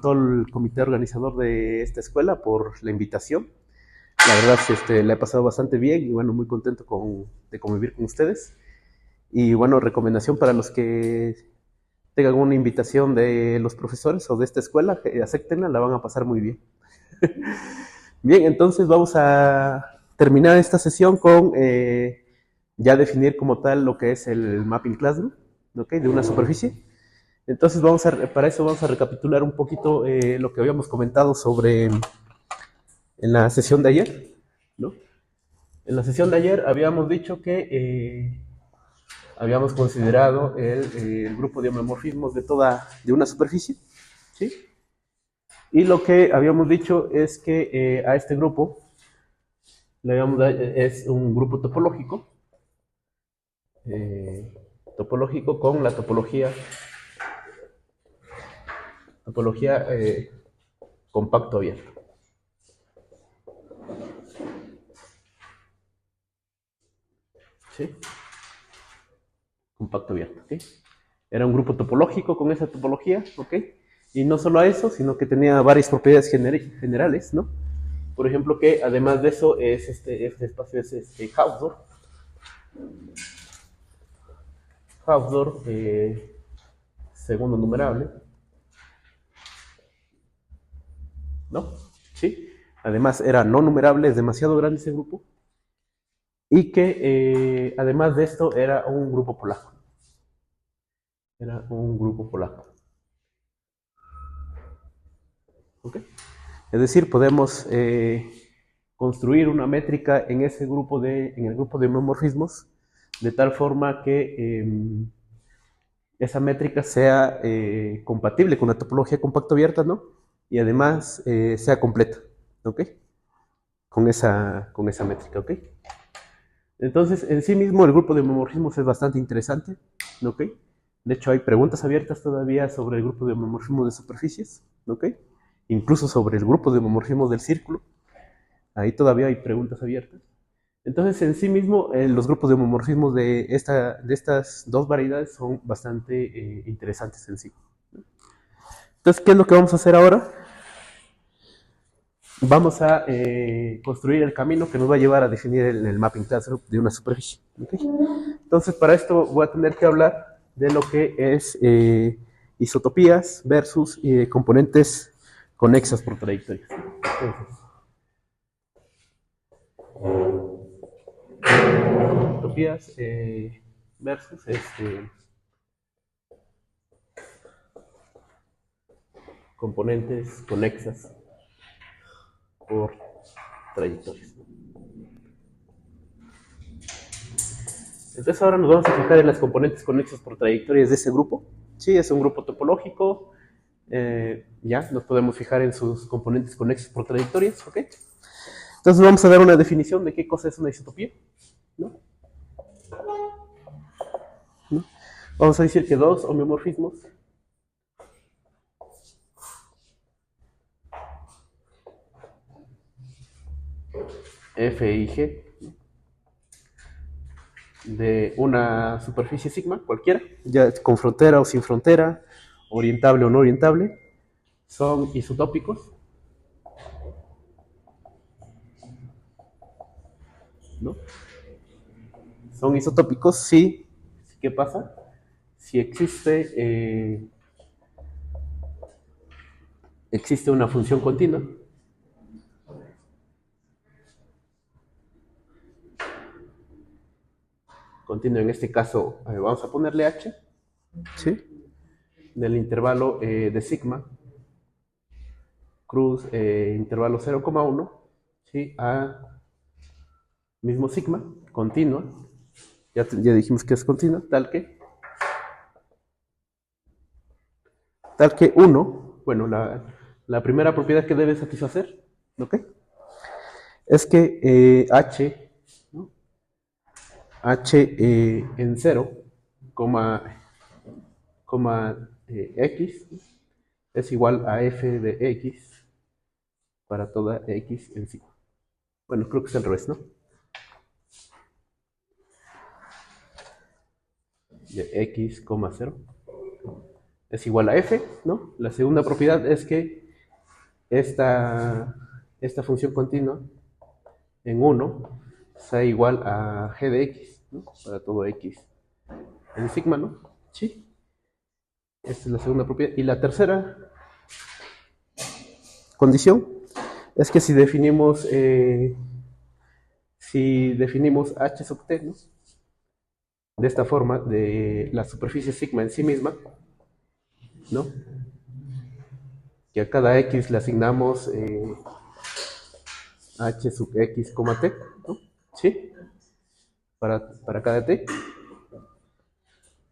todo el comité organizador de esta escuela por la invitación. La verdad, la he pasado bastante bien y bueno, muy contento de convivir con ustedes. Y bueno, recomendación para los que tengan una invitación de los profesores o de esta escuela, acéptenla, la van a pasar muy bien. Bien, entonces vamos a terminar esta sesión con ya definir como tal lo que es el Mapping Classroom, ¿okay? De una superficie. Entonces para eso vamos a recapitular un poquito lo que habíamos comentado sobre en la sesión de ayer, ¿no? En la sesión de ayer habíamos dicho que habíamos considerado el grupo de homeomorfismos de una superficie, ¿sí? Y lo que habíamos dicho es que a este grupo es un grupo topológico con la topología compacto abierto. ¿Sí? Compacto abierto, ¿ok? Era un grupo topológico con esa topología, ¿ok? Y no solo a eso, sino que tenía varias propiedades generales, ¿no? Por ejemplo, que además de eso, este espacio es Hausdorff, segundo numerable, ¿no? ¿Sí? Además era no numerable, es demasiado grande ese grupo. Y que además de esto era un grupo polaco. Era un grupo polaco. ¿Ok? Es decir, podemos construir una métrica en el grupo de homomorfismos de tal forma que esa métrica sea compatible con la topología compacto abierta, ¿no? Y además sea completa, ¿ok? Con esa métrica, ¿ok? Entonces, en sí mismo el grupo de homomorfismos es bastante interesante, ¿ok? De hecho, hay preguntas abiertas todavía sobre el grupo de homomorfismos de superficies, ¿ok? Incluso sobre el grupo de homomorfismos del círculo. Ahí todavía hay preguntas abiertas. Entonces, en sí mismo, los grupos de homomorfismos de estas dos variedades son bastante interesantes en sí. Entonces, ¿qué es lo que vamos a hacer ahora? Vamos a construir el camino que nos va a llevar a definir el mapping classroom de una superficie. ¿Okay? Entonces, para esto voy a tener que hablar de lo que es isotopías versus componentes conexas por trayectorias. Entonces, isotopías versus componentes conexas por trayectorias. Entonces ahora nos vamos a fijar en las componentes conexas por trayectorias de ese grupo. Sí, es un grupo topológico. Ya nos podemos fijar en sus componentes conexos por trayectorias, ¿ok? Entonces vamos a dar una definición de qué cosa es una isotopía, ¿no? ¿No? Vamos a decir que dos homeomorfismos F y G de una superficie sigma, cualquiera, ya con frontera o sin frontera, orientable o no orientable, son isotópicos, ¿no? Son isotópicos si, ¿qué pasa? Si existe una función continua, en este caso vamos a ponerle h, ¿sí? Del intervalo de sigma, cruz intervalo 0,1, ¿sí? A mismo sigma, continua, ya dijimos que es continua, tal que 1, bueno, la primera propiedad que debe satisfacer, ¿ok? Es que h, ¿no? H en 0, x es igual a f de x para toda x en sí. Bueno, creo que es al revés, ¿no? De x, 0 es igual a f, ¿no? La segunda propiedad es que esta función continua en 1 sea igual a g de x, ¿no? Para todo x en sigma, ¿no? Sí. Esta es la segunda propiedad. Y la tercera condición es que si definimos h sub t, ¿no? De esta forma, de la superficie sigma en sí misma, ¿no? Que a cada x le asignamos h sub x, t, ¿no? ¿Sí? Para cada t,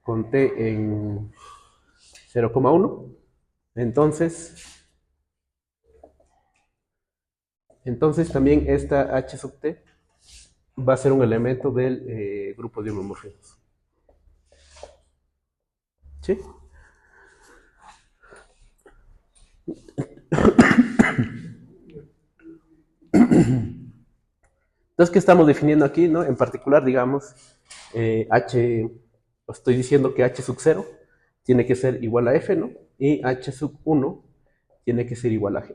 con t en 0,1. Entonces también esta h sub t va a ser un elemento del grupo de homomorfismos. ¿Sí? Entonces, ¿qué estamos definiendo aquí, no? En particular, digamos, estoy diciendo que h sub 0 tiene que ser igual a f, ¿no? Y h sub 1 tiene que ser igual a g.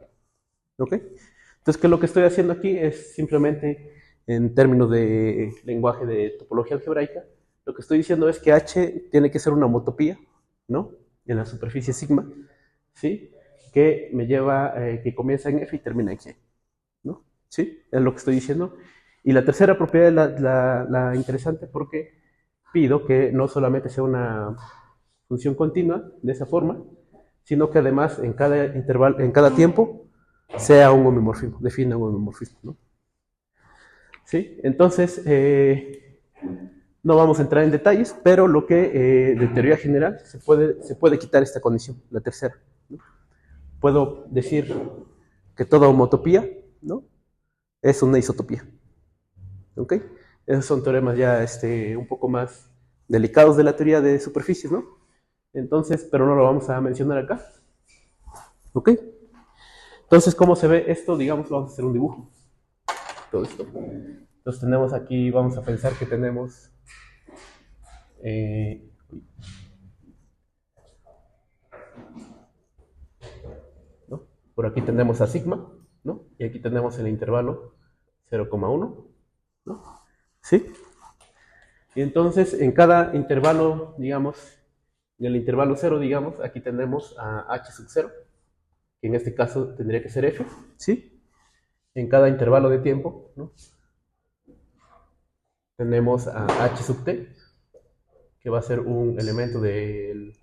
¿Ok? Entonces, ¿qué es lo que estoy haciendo aquí? Es simplemente, en términos de lenguaje de topología algebraica, lo que estoy diciendo es que h tiene que ser una homotopía, ¿no? En la superficie sigma, ¿sí? Que me lleva, que comienza en f y termina en g, ¿no? ¿Sí? Es lo que estoy diciendo. Y la tercera propiedad es la interesante, porque pido que no solamente sea una función continua de esa forma, sino que además en cada intervalo, en cada tiempo, sea un homomorfismo, defina un homomorfismo, ¿no? ¿Sí? Entonces, no vamos a entrar en detalles, pero lo que de teoría general se puede quitar esta condición, la tercera, ¿no? Puedo decir que toda homotopía, ¿no? Es una isotopía. ¿Ok? Esos son teoremas ya un poco más delicados de la teoría de superficies, ¿no? Entonces, pero no lo vamos a mencionar acá. ¿Ok? Entonces, ¿cómo se ve esto? Digamos, vamos a hacer un dibujo. Todo esto. Entonces tenemos aquí, vamos a pensar que tenemos ¿no? Por aquí tenemos a sigma, ¿no? Y aquí tenemos el intervalo 0,1, ¿no? ¿Sí? Y entonces en cada intervalo, digamos, en el intervalo 0, digamos, aquí tenemos a h sub 0, que en este caso tendría que ser f, ¿sí? En cada intervalo de tiempo, ¿no? Tenemos a h sub t, que va a ser un elemento del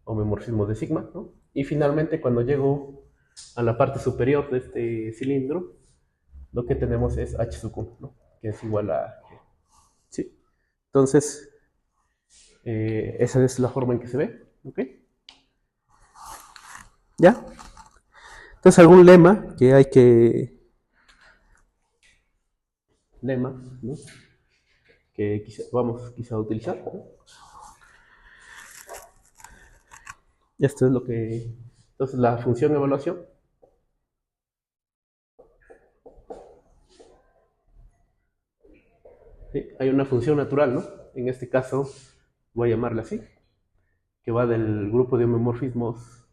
homomorfismo de sigma, ¿no? Y finalmente, cuando llego a la parte superior de este cilindro, lo que tenemos es h sub 1, ¿no? Que es igual a g. ¿Sí? Entonces, esa es la forma en que se ve, ¿ok? ¿Ya? Entonces, algún lema que hay que... Lema, ¿no? Que vamos quizá a utilizar, ¿no? Esto es lo que... Entonces, la función evaluación ¿sí? Hay una función natural, ¿no? En este caso, voy a llamarla así, que va del grupo de homomorfismos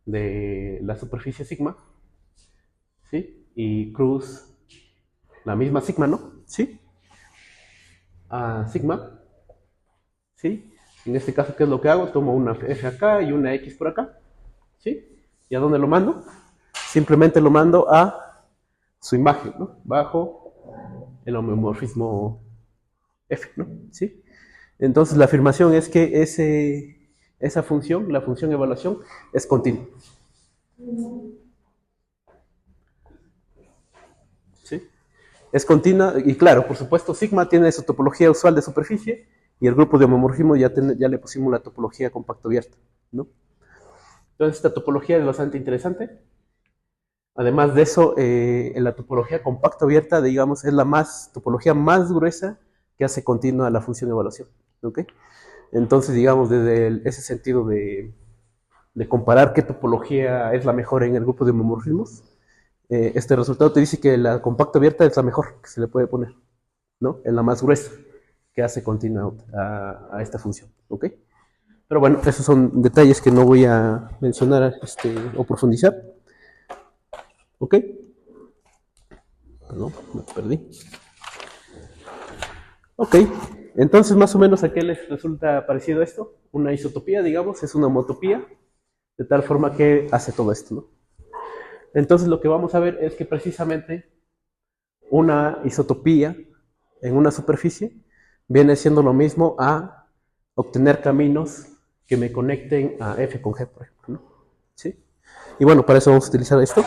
de la superficie sigma, ¿sí? Y cruz, la misma sigma, ¿no? ¿Sí? A sigma, ¿sí? En este caso, ¿qué es lo que hago? Tomo una f acá y una x por acá, ¿sí? ¿Y a dónde lo mando? Simplemente lo mando a su imagen, ¿no? Bajo el homomorfismo f, ¿no? ¿Sí? Entonces la afirmación es que esa función, la función evaluación, es continua. ¿Sí? Es continua y claro, por supuesto, sigma tiene su topología usual de superficie y el grupo de homomorfismo ya le pusimos la topología compacto abierta, ¿no? Entonces esta topología es bastante interesante. Además de eso, en la topología compacto abierta, digamos, es la topología más gruesa que hace continua la función evaluación, ¿ok? Entonces, digamos, desde ese sentido de comparar qué topología es la mejor en el grupo de homomorfismos, este resultado te dice que la compacta abierta es la mejor que se le puede poner, ¿no? Es la más gruesa que hace continua a esta función, ¿ok? Pero bueno, esos son detalles que no voy a mencionar o profundizar. ¿Ok? Perdón, me perdí. Ok, entonces más o menos ¿a qué les resulta parecido esto? Una isotopía, digamos, es una homotopía, de tal forma que hace todo esto, ¿no? Entonces lo que vamos a ver es que precisamente una isotopía en una superficie viene siendo lo mismo a obtener caminos que me conecten a F con G, por ejemplo, ¿no? ¿Sí? Y bueno, para eso vamos a utilizar esto.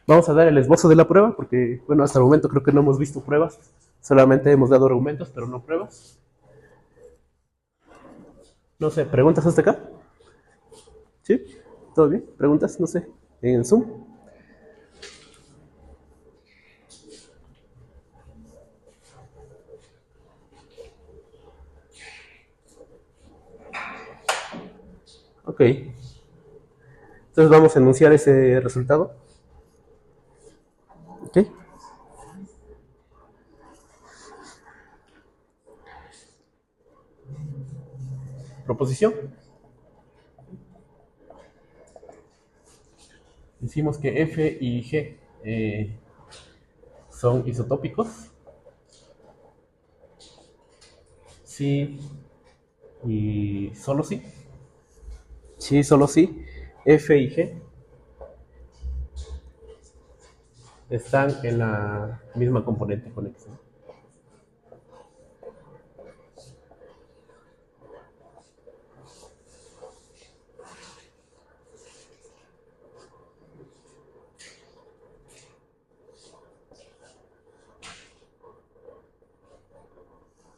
Vamos a dar el esbozo de la prueba, porque, bueno, hasta el momento creo que no hemos visto pruebas, solamente hemos dado argumentos, pero no pruebas. No sé, ¿preguntas hasta acá? ¿Sí? ¿Todo bien? ¿Preguntas? No sé, en Zoom. Ok. Entonces vamos a enunciar ese resultado. Ok. Proposición. Decimos que F y G son isotópicos. Sí y solo sí. Sí, solo sí. F y G están en la misma componente conexa.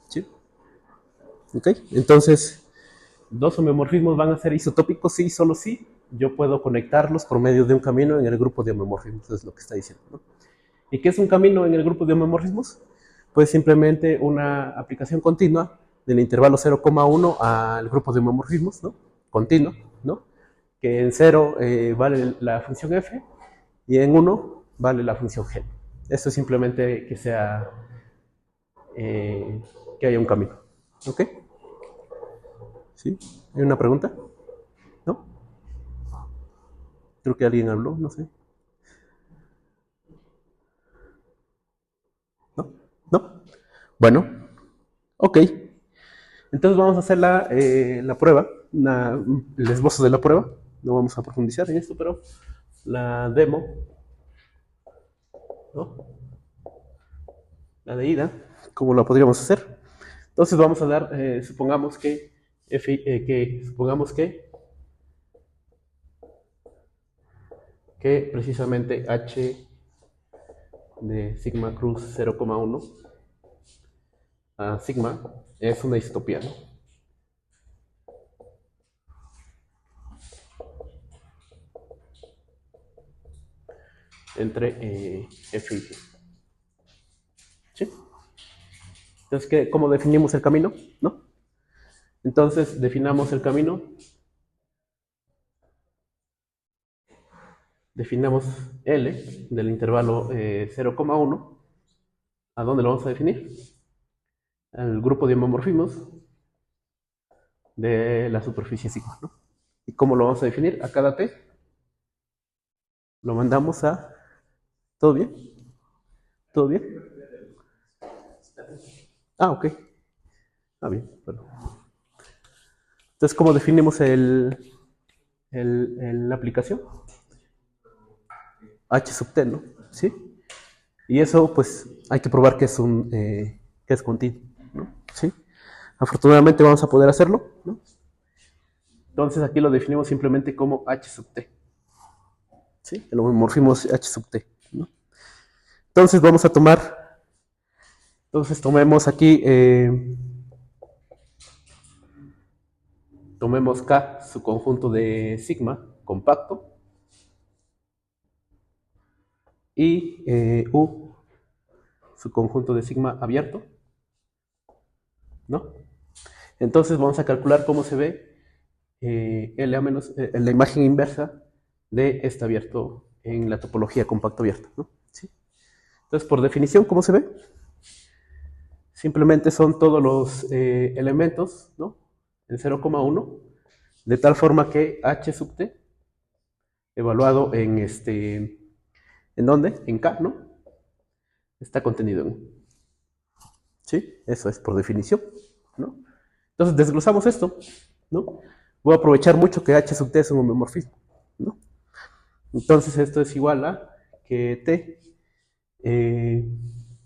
¿Sí? Ok. Entonces, dos homeomorfismos van a ser isotópicos, sí, solo sí. Yo puedo conectarlos por medio de un camino en el grupo de homeomorfismos, es lo que está diciendo, ¿no? ¿Y qué es un camino en el grupo de homeomorfismos? Pues simplemente una aplicación continua del intervalo 0,1 al grupo de homeomorfismos, ¿no? Continuo, ¿no? Que en 0 vale la función f y en 1 vale la función g. Esto es simplemente que sea que haya un camino. ¿Ok? ¿Sí? ¿Hay una pregunta? ¿No? Creo que alguien habló, no sé. ¿No? ¿No? Bueno, ok. Entonces vamos a hacer la prueba, el esbozo de la prueba. No vamos a profundizar en esto, pero la demo, ¿no? La de ida, ¿cómo la podríamos hacer? Entonces vamos a dar, supongamos que, que precisamente h de sigma cruz 0,1 a sigma es una isotopía, ¿no? Entre f y g. ¿Sí? Entonces, ¿cómo definimos el camino? ¿No? Entonces, definamos el camino. Definamos L del intervalo 0,1. ¿A dónde lo vamos a definir? Al grupo de homomorfismos de la superficie sigma, ¿no? ¿Y cómo lo vamos a definir? A cada t lo mandamos a... ¿Todo bien? ¿Todo bien? Ah, ok. Ah, bien. Bueno. Entonces, ¿cómo definimos la aplicación? H sub t, ¿no? ¿Sí? Y eso, pues, hay que probar que es continuo, ¿no? ¿Sí? Afortunadamente vamos a poder hacerlo, ¿no? Entonces aquí lo definimos simplemente como H sub t. ¿Sí? El homomorfismo es H sub t, ¿no? Entonces vamos a tomar, entonces tomemos aquí, tomemos K, su conjunto de sigma compacto, y U, su conjunto de sigma abierto, ¿no? Entonces vamos a calcular cómo se ve LA menos, la imagen inversa de este abierto en la topología compacto abierta, ¿no? ¿Sí? Entonces, por definición, ¿cómo se ve? Simplemente son todos los elementos, ¿no? en 0,1, de tal forma que h sub t, evaluado en ¿en dónde? En K, ¿no? Está contenido en U. ¿Sí? Eso es por definición, ¿no? Entonces desglosamos esto, ¿no? Voy a aprovechar mucho que h sub t es un homeomorfismo, ¿no? Entonces esto es igual a que t,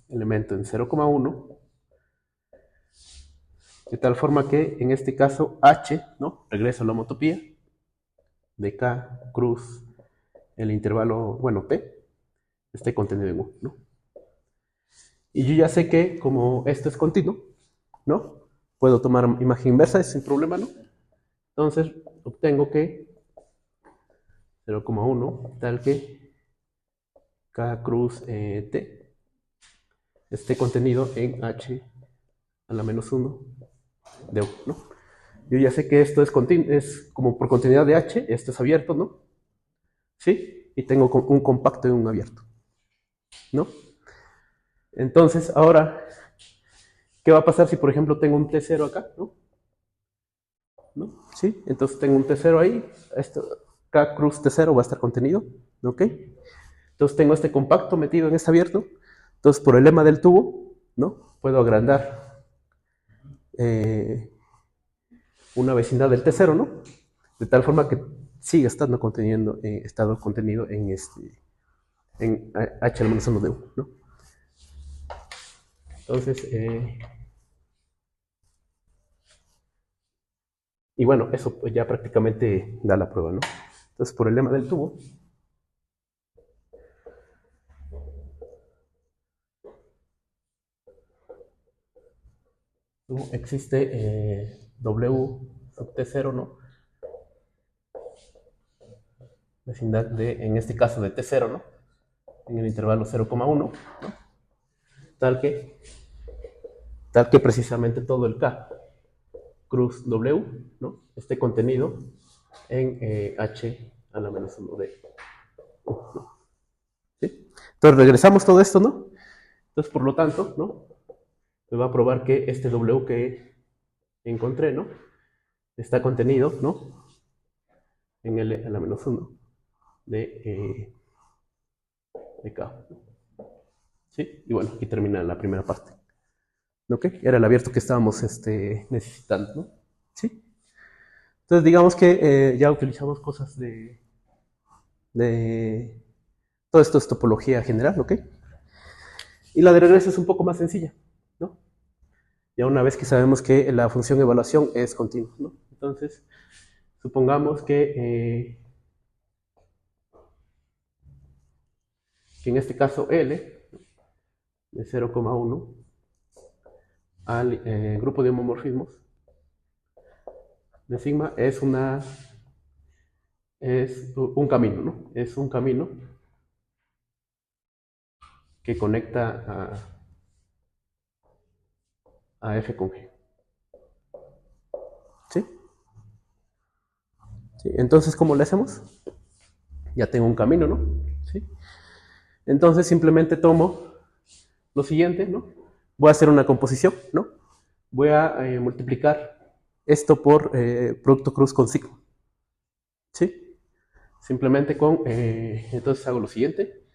elemento en 0,1, de tal forma que en este caso h, ¿no? Regreso a la homotopía de K cruz el intervalo, bueno, t, esté contenido en U, ¿no? Y yo ya sé que como esto es continuo, ¿no? Puedo tomar imagen inversa sin problema, ¿no? Entonces obtengo que 0,1 tal que K cruz t esté contenido en h a la menos 1 de U, ¿no? Yo ya sé que esto es como por continuidad de h, esto es abierto, ¿no? ¿Sí? Y tengo un compacto y un abierto, ¿no? Entonces, ahora, ¿qué va a pasar si, por ejemplo, tengo un T0 acá, ¿no? ¿No? ¿Sí? Entonces tengo un T0 ahí, esto, K cruz T0 va a estar contenido, ¿ok? Entonces tengo este compacto metido en este abierto, entonces por el lema del tubo, ¿no? Puedo agrandar una vecindad del T0, ¿no? De tal forma que sigue estando contenido en en H al menos 1 de U, ¿no? Entonces, y bueno, eso pues ya prácticamente da la prueba, ¿no? Entonces, por el lema del tubo, existe W sub T0, ¿no? Vecindad de, en este caso, de T0, ¿no? En el intervalo 0,1, ¿no? Tal que, tal que precisamente todo el K cruz W, ¿no? Esté contenido en H a la menos 1 de U, ¿no? ¿Sí? Entonces regresamos todo esto, ¿no? Entonces, por lo tanto, ¿no? Me va a probar que este W que encontré, ¿no? Está contenido, ¿no? En L a la menos 1 de K, ¿no? ¿Sí? Y bueno, aquí termina la primera parte. ¿Ok? Era el abierto que estábamos necesitando, ¿no? ¿Sí? Entonces, digamos que ya utilizamos cosas de... Todo esto es topología general, ¿ok? Y la de regreso es un poco más sencilla, ¿no? Ya una vez que sabemos que la función evaluación es continua, ¿no? Entonces, supongamos que en este caso L de 0,1 al grupo de homomorfismos de sigma es un camino, ¿no? Es un camino que conecta a F con G. ¿Sí? ¿Sí? Entonces, ¿cómo le hacemos? Ya tengo un camino, ¿no? ¿Sí? Entonces simplemente tomo lo siguiente, ¿no? Voy a hacer una composición, ¿no? Voy a multiplicar esto por producto cruz con sigma, ¿sí? Simplemente entonces hago lo siguiente.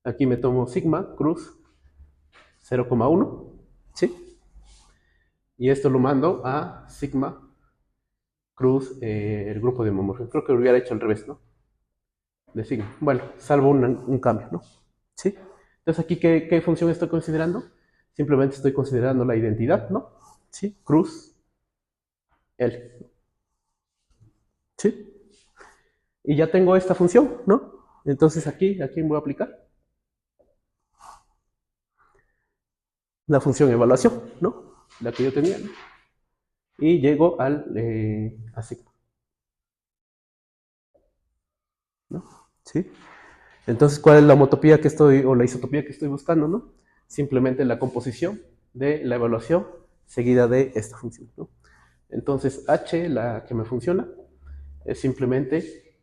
Aquí me tomo sigma cruz 0,1, ¿sí? Y esto lo mando a sigma cruz el grupo de homomorfismo. Creo que lo hubiera hecho al revés, ¿no? De sigma. Bueno, salvo un cambio, ¿no? ¿Sí? Entonces aquí, ¿qué función estoy considerando? Simplemente estoy considerando la identidad, ¿no? ¿Sí? Cruz L. ¿Sí? Y ya tengo esta función, ¿no? Entonces aquí, ¿a quién voy a aplicar? La función evaluación, ¿no? La que yo tenía, ¿no? Y llego a sigma, ¿no? ¿Sí? Entonces, ¿cuál es la homotopía que estoy, o la isotopía que estoy buscando, ¿no? Simplemente la composición de la evaluación seguida de esta función, ¿no? Entonces, H, la que me funciona, es simplemente,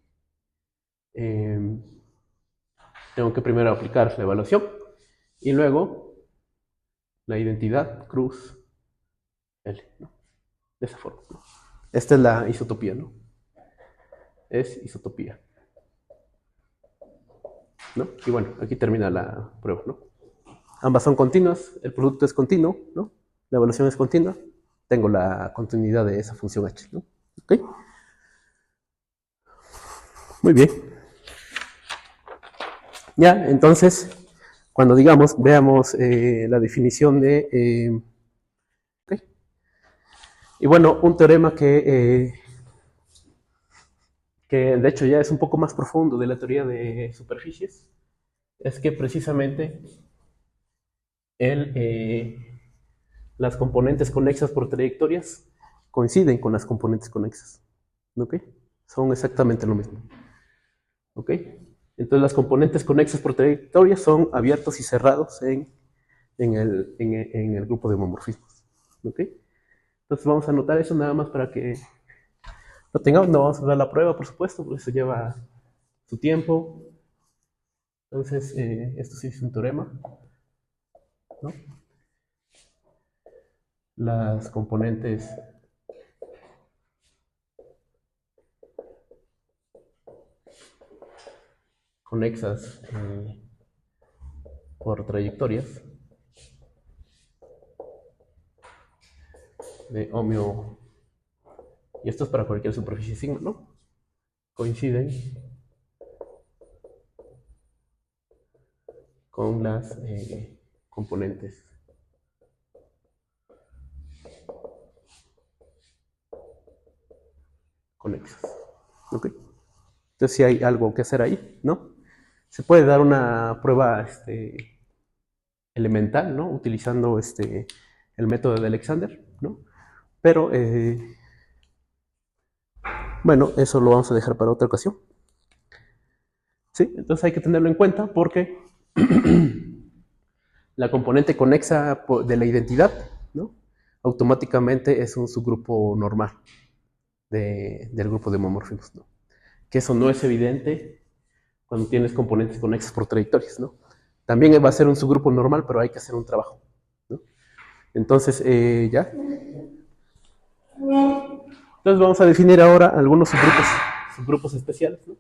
tengo que primero aplicar la evaluación y luego la identidad cruz L, ¿no? De esa forma, ¿no? Esta es la isotopía, ¿no? Es isotopía, ¿no? Y bueno, aquí termina la prueba, ¿no? Ambas son continuas, el producto es continuo, ¿no? La evaluación es continua, tengo la continuidad de esa función h, ¿no? ¿Ok? Muy bien. Ya, entonces, cuando digamos, veamos la definición de... ¿okay? Y bueno, un teorema que de hecho ya es un poco más profundo de la teoría de superficies, es que precisamente el, las componentes conexas por trayectorias coinciden con las componentes conexas. ¿Ok? Son exactamente lo mismo. ¿Ok? Entonces las componentes conexas por trayectorias son abiertos y cerrados en el grupo de homomorfismos. ¿Ok? Entonces vamos a anotar eso nada más para que lo tengamos. No vamos a dar la prueba, por supuesto, porque eso lleva su tiempo. Entonces, esto sí es un teorema, ¿no? Las componentes conexas por trayectorias de homio, y esto es para cualquier superficie sigma, ¿no? Coinciden con las componentes conexas. ¿Ok? Entonces, si hay algo que hacer ahí, ¿no? Se puede dar una prueba elemental, ¿no? Utilizando el método de Alexander, ¿no? Pero, bueno, eso lo vamos a dejar para otra ocasión. ¿Sí? Entonces hay que tenerlo en cuenta porque la componente conexa de la identidad, ¿no? Automáticamente es un subgrupo normal del grupo de homomorfismos, ¿no? Que eso no es evidente cuando tienes componentes conexas por trayectorias, ¿no? También va a ser un subgrupo normal, pero hay que hacer un trabajo, ¿no? Entonces, ya. Entonces vamos a definir ahora algunos subgrupos especiales, ¿no?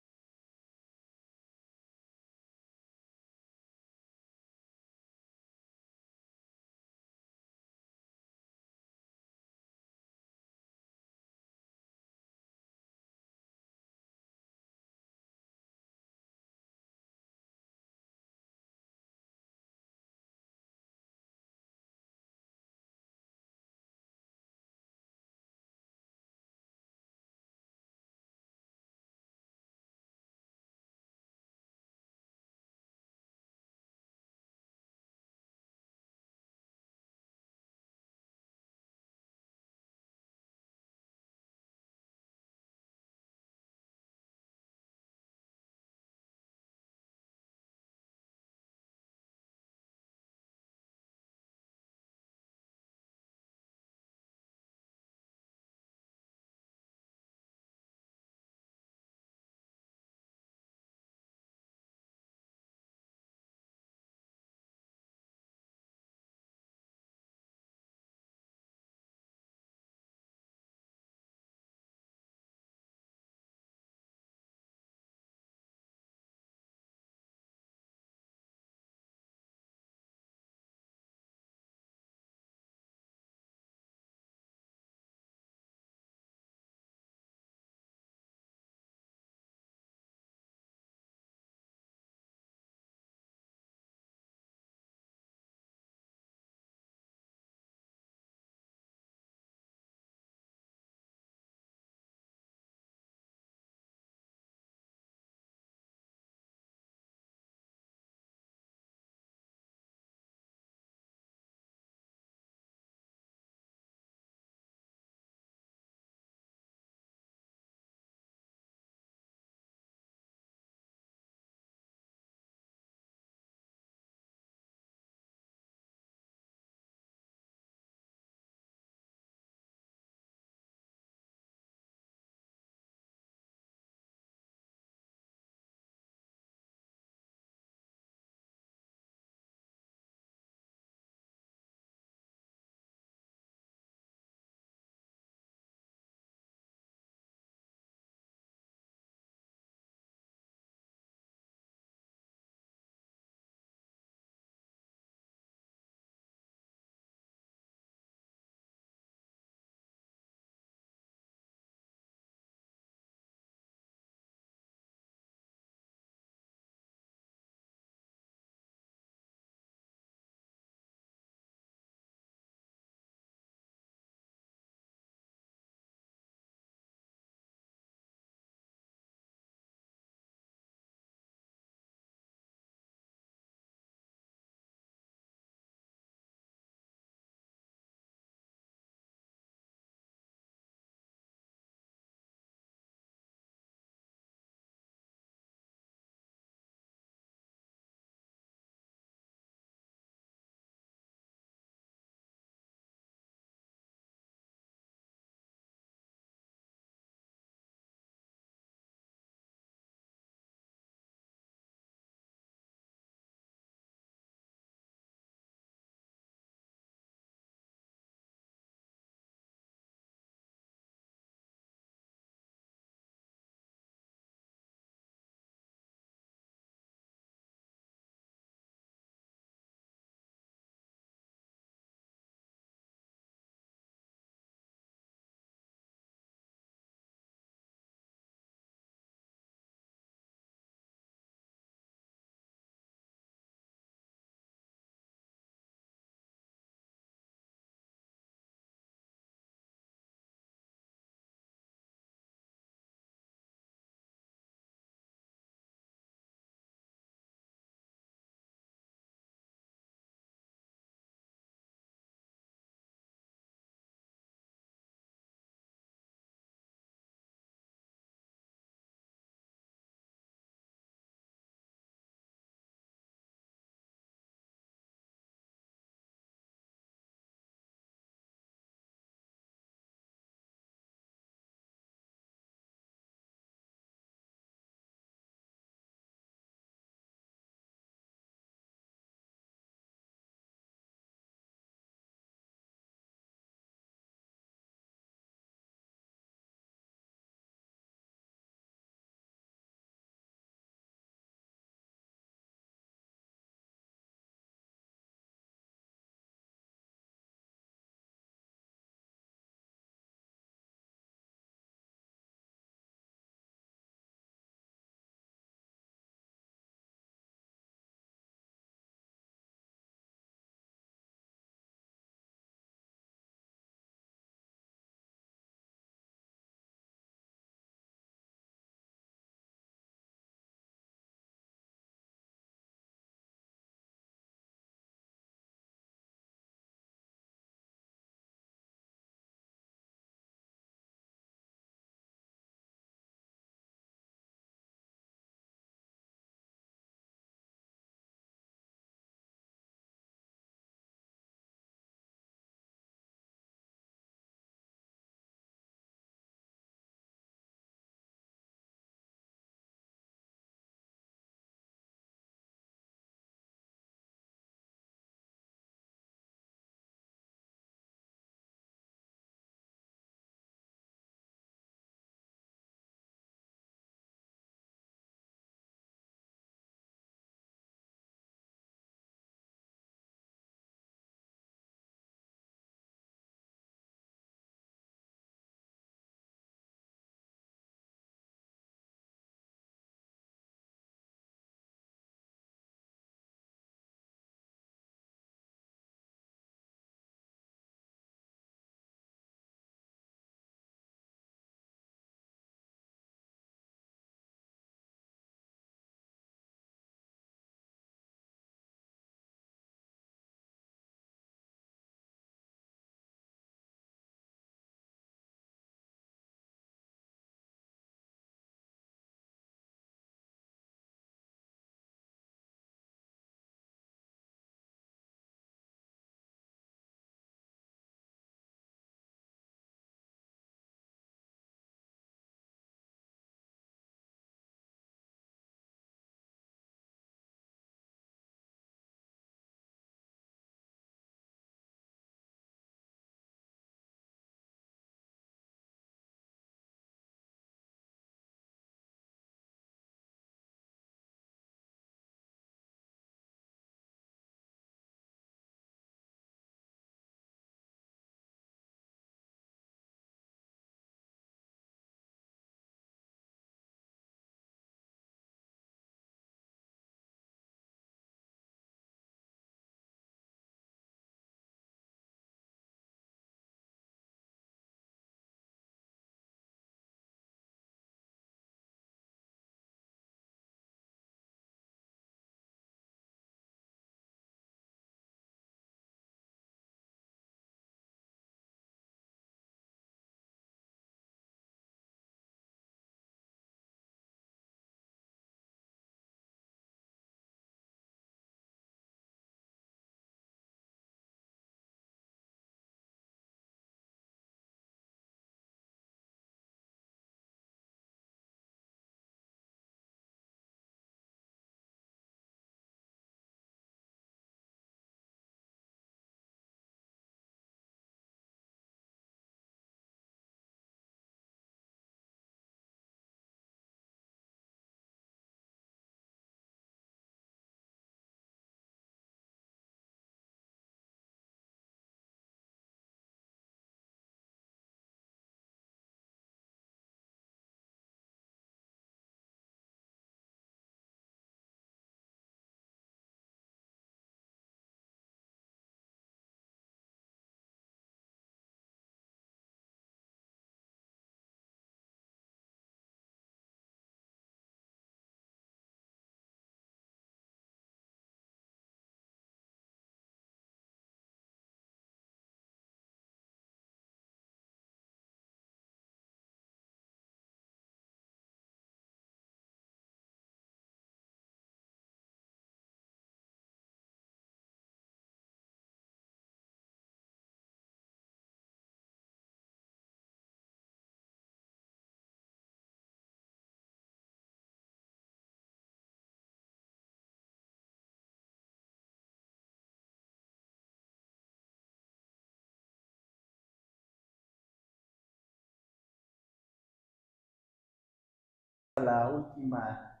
la última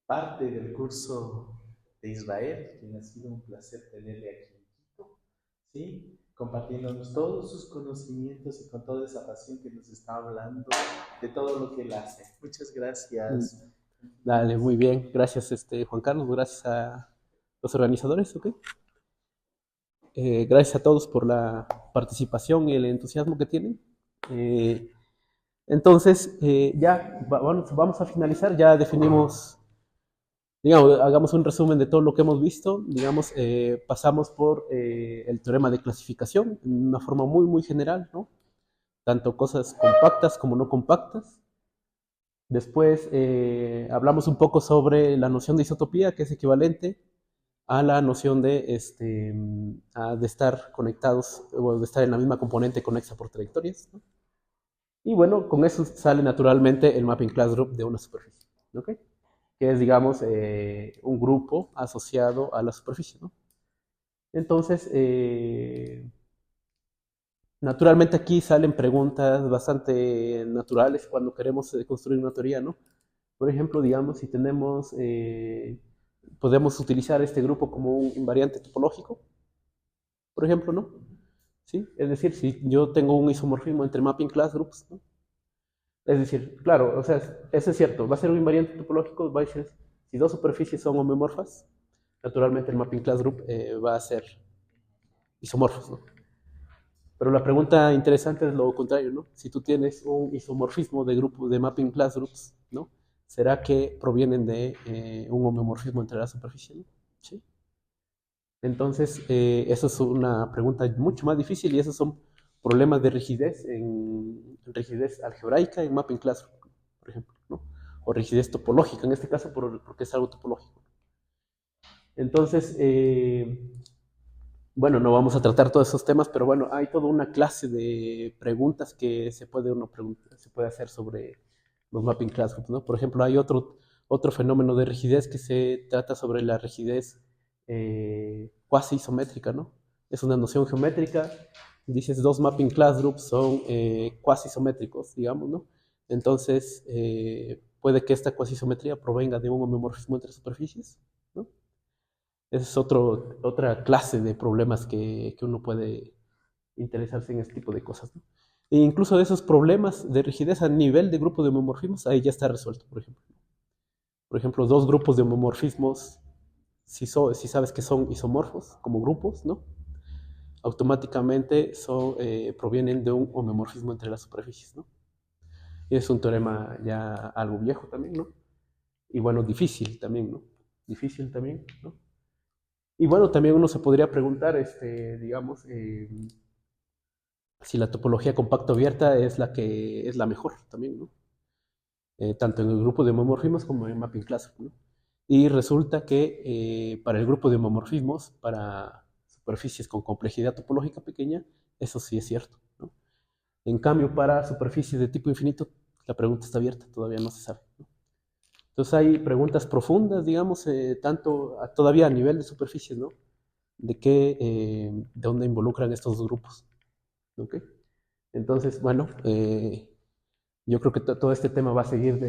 parte del curso de Israel, que ha sido un placer tenerle aquí en Quito, ¿sí? Compartiéndonos todos sus conocimientos y con toda esa pasión que nos está hablando de todo lo que él hace. Muchas gracias. Dale, muy bien. Gracias, Juan Carlos. Gracias a los organizadores, ¿ok? Gracias a todos por la participación y el entusiasmo que tienen. Eh, entonces, ya vamos a finalizar. Ya definimos, digamos, hagamos un resumen de todo lo que hemos visto. Digamos, pasamos por el teorema de clasificación en una forma muy, muy general, ¿no? Tanto cosas compactas como no compactas. Después hablamos un poco sobre la noción de isotopía, que es equivalente a la noción de estar conectados o de estar en la misma componente conexa por trayectorias, ¿no? Y bueno, con eso sale naturalmente el mapping class group de una superficie, ¿ok? Que es, digamos, un grupo asociado a la superficie, ¿no? Entonces, naturalmente aquí salen preguntas bastante naturales cuando queremos construir una teoría, ¿no? Por ejemplo, digamos, si podemos utilizar este grupo como un invariante topológico, por ejemplo, ¿no? ¿Sí? Es decir, si yo tengo un isomorfismo entre mapping class groups, ¿no? Es decir, claro, o sea, eso es cierto, va a ser un invariante topológico, va a ser, si dos superficies son homeomorfas, naturalmente el mapping class group va a ser isomorfos, ¿no? Pero la pregunta interesante es lo contrario, ¿no? Si tú tienes un isomorfismo de grupo de mapping class groups, ¿no? ¿Será que provienen de un homeomorfismo entre la superficie, ¿no? ¿Sí? Entonces, eso es una pregunta mucho más difícil y esos son problemas de rigidez en rigidez algebraica en mapping class, por ejemplo, ¿no? O rigidez topológica, en este caso porque es algo topológico. Entonces, bueno, no vamos a tratar todos esos temas, pero bueno, hay toda una clase de preguntas que se puede hacer sobre los mapping class groups, ¿no? Por ejemplo, hay otro fenómeno de rigidez que se trata sobre la rigidez cuasi isométrica, ¿no? Es una noción geométrica, dices dos mapping class groups son cuasi isométricos, digamos, ¿no? Entonces, puede que esta cuasi isometría provenga de un homomorfismo entre superficies, ¿no? Esa es otra clase de problemas que uno puede interesarse en este tipo de cosas, ¿no? E incluso de esos problemas de rigidez a nivel de grupo de homomorfismos, ahí ya está resuelto, por ejemplo. Por ejemplo, dos grupos de homomorfismos, si sabes que son isomorfos como grupos, ¿no? Automáticamente provienen de un homomorfismo entre las superficies, ¿no? Y es un teorema ya algo viejo también, ¿no? Y bueno, difícil también, ¿no? Difícil también, ¿no? Y bueno, también uno se podría preguntar, digamos, si la topología compacta abierta es la que es la mejor también, ¿no? Tanto en el grupo de homomorfismos como en mapping clásico, ¿no? Y resulta que para el grupo de homomorfismos, para superficies con complejidad topológica pequeña, eso sí es cierto, ¿no? En cambio, para superficies de tipo infinito, la pregunta está abierta, todavía no se sabe, ¿no? Entonces hay preguntas profundas, digamos, todavía a nivel de superficies, ¿no? De dónde involucran estos dos grupos, ¿ok? Entonces, bueno, yo creo que todo este tema va a seguir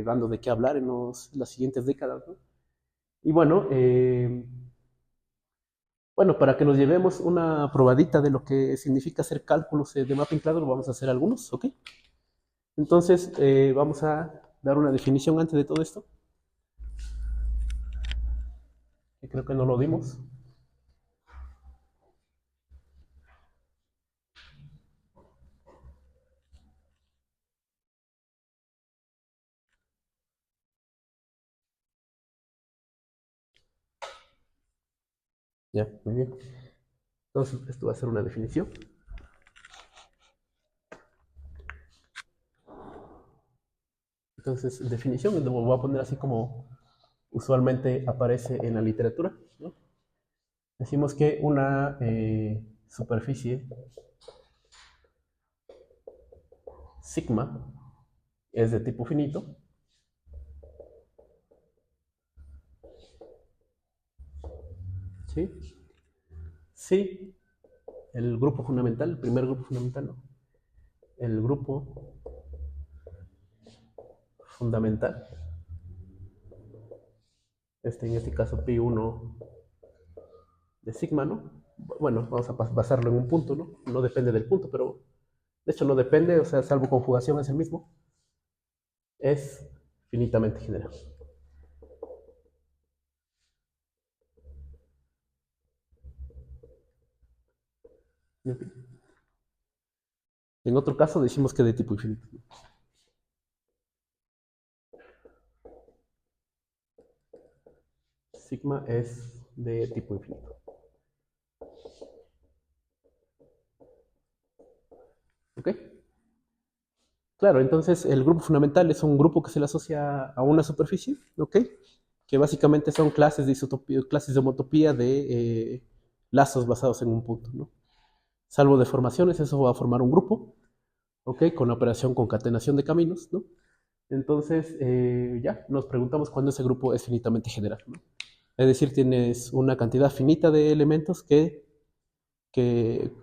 dando de qué hablar en las siguientes décadas, ¿no? Y bueno, para que nos llevemos una probadita de lo que significa hacer cálculos de mapping claro, vamos a hacer algunos, ¿ok? Entonces, vamos a dar una definición antes de todo esto, que creo que no lo dimos. Ya, muy bien. Entonces, esto va a ser una definición. Entonces, definición, lo voy a poner así como usualmente aparece en la literatura, ¿no? Decimos que una superficie sigma es de tipo finito ¿sí? Si el grupo fundamental, el primer grupo fundamental, ¿no? El grupo fundamental. En este caso pi1 de sigma, ¿no? Bueno, vamos a basarlo en un punto, ¿no? No depende del punto, pero de hecho no depende, o sea, salvo conjugación es el mismo. Es finitamente general. En otro caso decimos que de tipo infinito. Sigma es de tipo infinito. ¿Ok? Claro, entonces el grupo fundamental es un grupo que se le asocia a una superficie, ¿ok? Que básicamente son clases de isotopía, clases de homotopía de lazos basados en un punto, ¿no? Salvo deformaciones, eso va a formar un grupo, ¿ok? Con la operación concatenación de caminos, ¿no? Entonces, ya, nos preguntamos cuándo ese grupo es finitamente general, ¿no? Es decir, tienes una cantidad finita de elementos que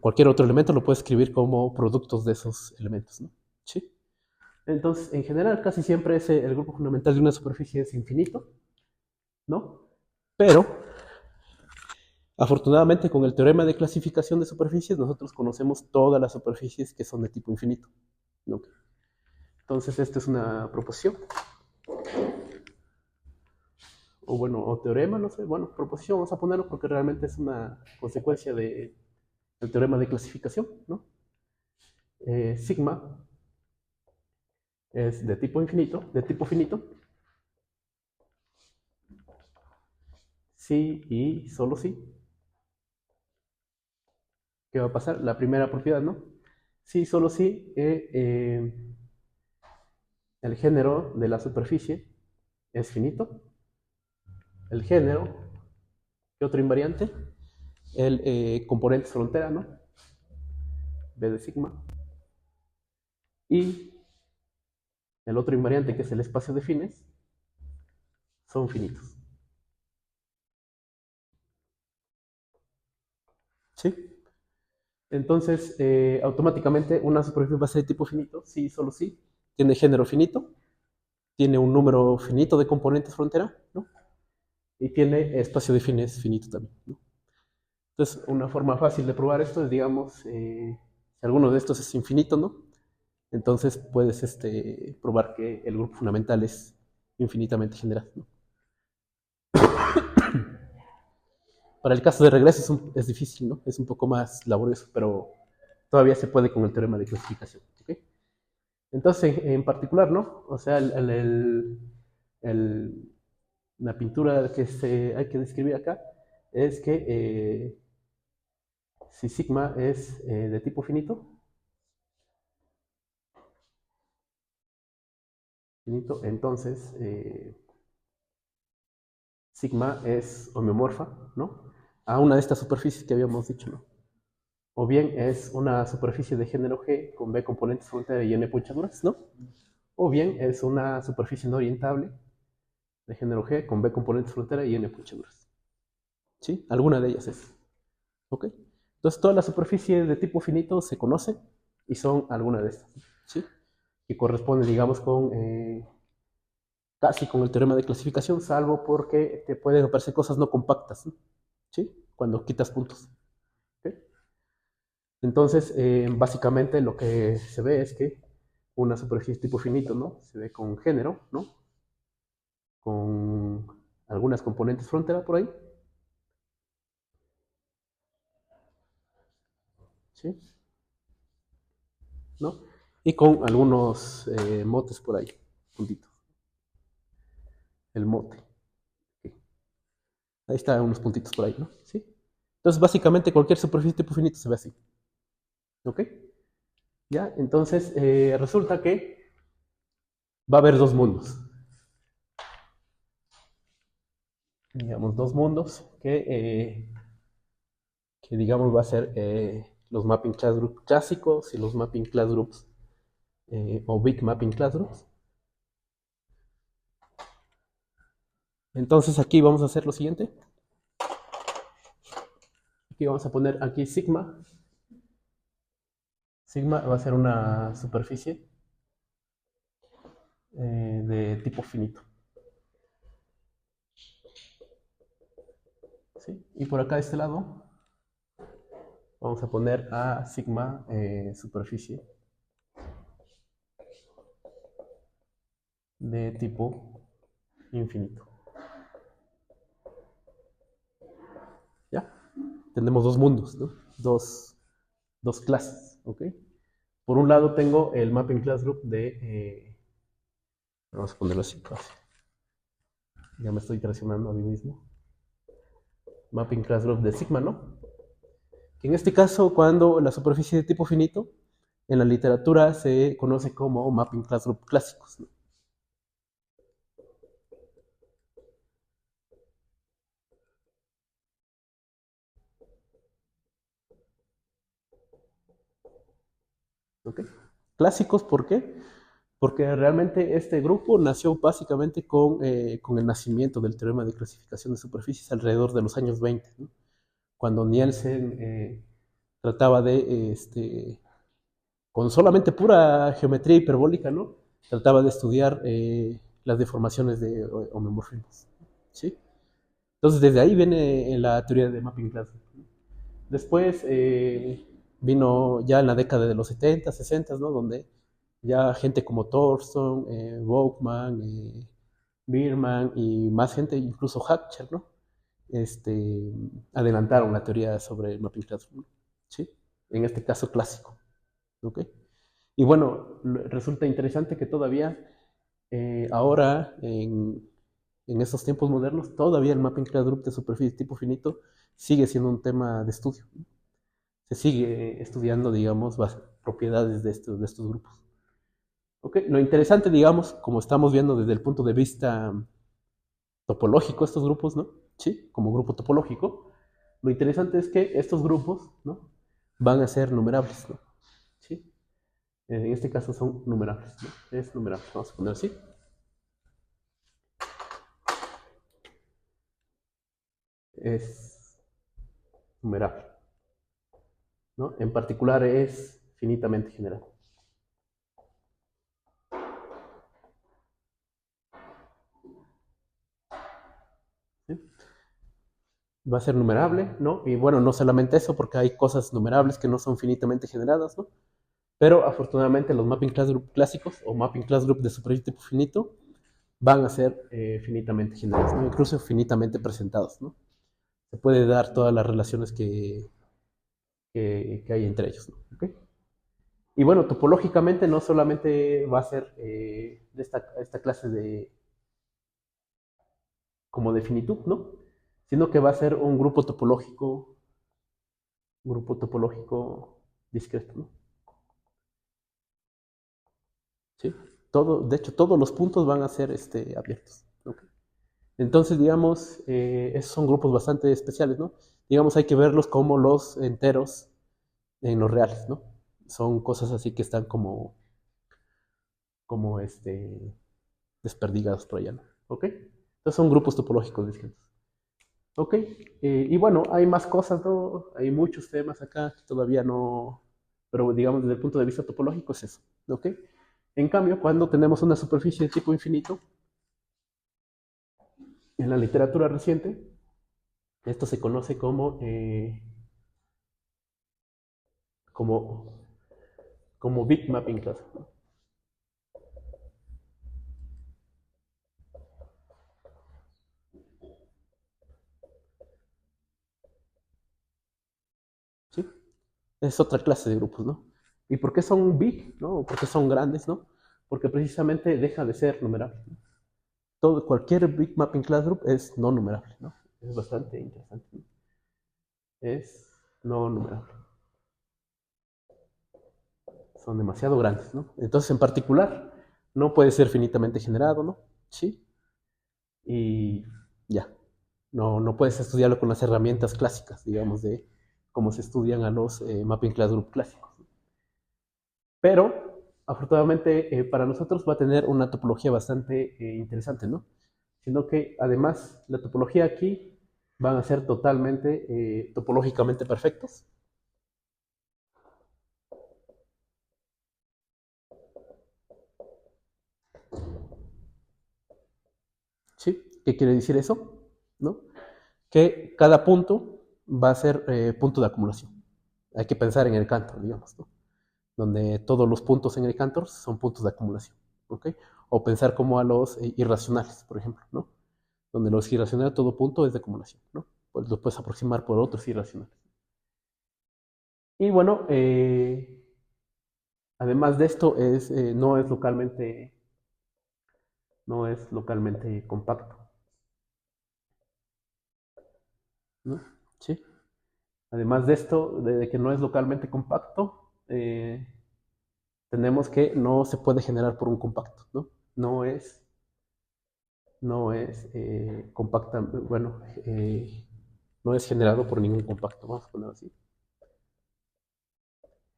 cualquier otro elemento lo puedes escribir como productos de esos elementos, ¿no? ¿Sí? Entonces, en general, casi siempre el grupo fundamental de una superficie es infinito, ¿no? Pero, afortunadamente, con el teorema de clasificación de superficies, nosotros conocemos todas las superficies que son de tipo infinito, ¿no? Entonces, esta es una proposición, o bueno, o teorema, no sé, bueno, proposición vamos a ponerlo porque realmente es una consecuencia del teorema de clasificación, ¿no? Sigma es de tipo infinito, de tipo finito, si y solo si. ¿Qué va a pasar? La primera propiedad, ¿no? Si, solo si el género de la superficie es finito. El género, ¿qué otro invariante? El componente frontera, ¿no? B de sigma. Y el otro invariante, que es el espacio de fines, son finitos. ¿Sí? Entonces, automáticamente una superficie va a ser de tipo finito, sí, solo sí. Tiene género finito, tiene un número finito de componentes frontera, ¿no? Y tiene espacio de fines finito también, ¿no? Entonces, una forma fácil de probar esto es, digamos, si alguno de estos es infinito, ¿no? Entonces puedes probar que el grupo fundamental es infinitamente general, ¿no? Para el caso de regreso es difícil, ¿no? Es un poco más laborioso, pero todavía se puede con el teorema de clasificación, ¿ok? Entonces, en particular, ¿no? O sea, la pintura que hay que describir acá es que si sigma es de tipo finito, entonces sigma es homeomorfa, ¿no? A una de estas superficies que habíamos dicho, ¿no? O bien es una superficie de género G con B componentes frontera y N punchaduras, ¿no? O bien es una superficie no orientable de género G con B componentes frontera y N punchaduras. ¿Sí? Alguna de ellas es. ¿Ok? Entonces, todas las superficies de tipo finito se conocen y son alguna de estas. ¿Sí? Que corresponde, digamos, casi con el teorema de clasificación, salvo porque te pueden aparecer cosas no compactas, ¿no? ¿Sí? Cuando quitas puntos. ¿Okay? Entonces, básicamente lo que se ve es que una superficie tipo finito, ¿no? Se ve con género, ¿no? Con algunas componentes frontera por ahí. ¿Sí? ¿No? Y con algunos motes por ahí, puntitos. El mote. Okay. Ahí están unos puntitos por ahí, ¿no? ¿Sí? Entonces, básicamente cualquier superficie tipo finito se ve así. ¿Ok? ¿Ya? Entonces, resulta que va a haber dos mundos. Digamos, dos mundos que digamos va a ser los mapping class groups clásicos y los mapping class groups o big mapping class groups. Entonces aquí vamos a hacer lo siguiente. Aquí vamos a poner aquí sigma. Sigma va a ser una superficie de tipo finito. ¿Sí? Y por acá de este lado vamos a poner a sigma superficie de tipo infinito. ¿Ya? Tenemos dos mundos, ¿no? Dos clases, ¿ok? Por un lado tengo el mapping class group de... vamos a ponerlo así, ya me estoy traicionando a mí mismo. Mapping class group de sigma, ¿no? Que en este caso, cuando la superficie de tipo finito, en la literatura se conoce como mapping class group clásicos, ¿no? ¿Ok? Clásicos, ¿por qué? Porque realmente este grupo nació básicamente con el nacimiento del teorema de clasificación de superficies alrededor de los años 20, ¿no? Cuando Nielsen trataba de, con solamente pura geometría hiperbólica, ¿no? Trataba de estudiar las deformaciones de homomorfismos, ¿sí? Entonces desde ahí viene la teoría de mapping class. Después vino ya en la década de los 70, 60, ¿no? Donde ya gente como Thorson, Volkmann, Biermann y más gente, incluso Hatcher, ¿no? Adelantaron la teoría sobre el mapping classroom, ¿sí? En este caso clásico, ¿ok? Y bueno, resulta interesante que todavía ahora, en estos tiempos modernos, todavía el mapping class group de superficie tipo finito sigue siendo un tema de estudio, ¿no? Se sigue estudiando, digamos, propiedades de estos grupos. ¿Okay? Lo interesante, digamos, como estamos viendo desde el punto de vista topológico estos grupos, ¿no? Sí, como grupo topológico, lo interesante es que estos grupos, ¿no? Van a ser numerables, ¿no? ¿Sí? En este caso son numerables, ¿no? Es numerable, vamos a poner así. Es numerable, ¿no? En particular es finitamente general. ¿Sí? Va a ser numerable, ¿no? Y bueno, no solamente eso, porque hay cosas numerables que no son finitamente generadas, ¿no? Pero afortunadamente los mapping class group clásicos o mapping class group de superficie tipo finito van a ser finitamente generados, ¿no? Incluso finitamente presentados, ¿no? Se puede dar todas las relaciones que hay entre ellos, ¿no? ¿Okay? Y bueno, topológicamente no solamente va a ser de esta clase de como de finitud, ¿no? Sino que va a ser un grupo topológico discreto, ¿no? ¿Sí? Todo, de hecho, todos los puntos van a ser abiertos, ¿okay? Entonces, digamos, esos son grupos bastante especiales, ¿no? Digamos, hay que verlos como los enteros en los reales, ¿no? Son cosas así que están como desperdigados por allá, ¿no? ¿Ok? Entonces son grupos topológicos distintos. ¿Ok? Y bueno, hay más cosas, ¿no? Hay muchos temas acá que todavía no, pero digamos desde el punto de vista topológico es eso, ¿ok? En cambio, cuando tenemos una superficie de tipo infinito, en la literatura reciente, esto se conoce como, como big mapping class, ¿no? ¿Sí? Es otra clase de grupos, ¿no? ¿Y por qué son big, ¿no? ¿O por qué son grandes, ¿no? Porque precisamente deja de ser numerable, ¿no? Cualquier big mapping class group es no numerable, ¿no? Es bastante interesante, ¿no? Es no numerable. Son demasiado grandes, ¿no? Entonces, en particular, no puede ser finitamente generado, ¿no? Sí. Y ya. No puedes estudiarlo con las herramientas clásicas, digamos, de cómo se estudian a los mapping class group clásicos. Pero, afortunadamente, para nosotros va a tener una topología bastante interesante, ¿no? Sino que, además, la topología aquí van a ser totalmente topológicamente perfectos. ¿Qué quiere decir eso? ¿No? Que cada punto va a ser punto de acumulación. Hay que pensar en el Cantor, digamos, ¿no? Donde todos los puntos en el Cantor son puntos de acumulación. ¿Ok? O pensar como a los irracionales, por ejemplo, ¿no? Donde los irracionales, todo punto es de acumulación, ¿no? Pues lo puedes aproximar por otros irracionales. Y bueno, además de esto, no es localmente compacto, ¿no? Sí. Además de esto, de que no es localmente compacto, tenemos que no se puede generar por un compacto, ¿no? No es, no es compacta, bueno, no es generado por ningún compacto, vamos a ponerlo así.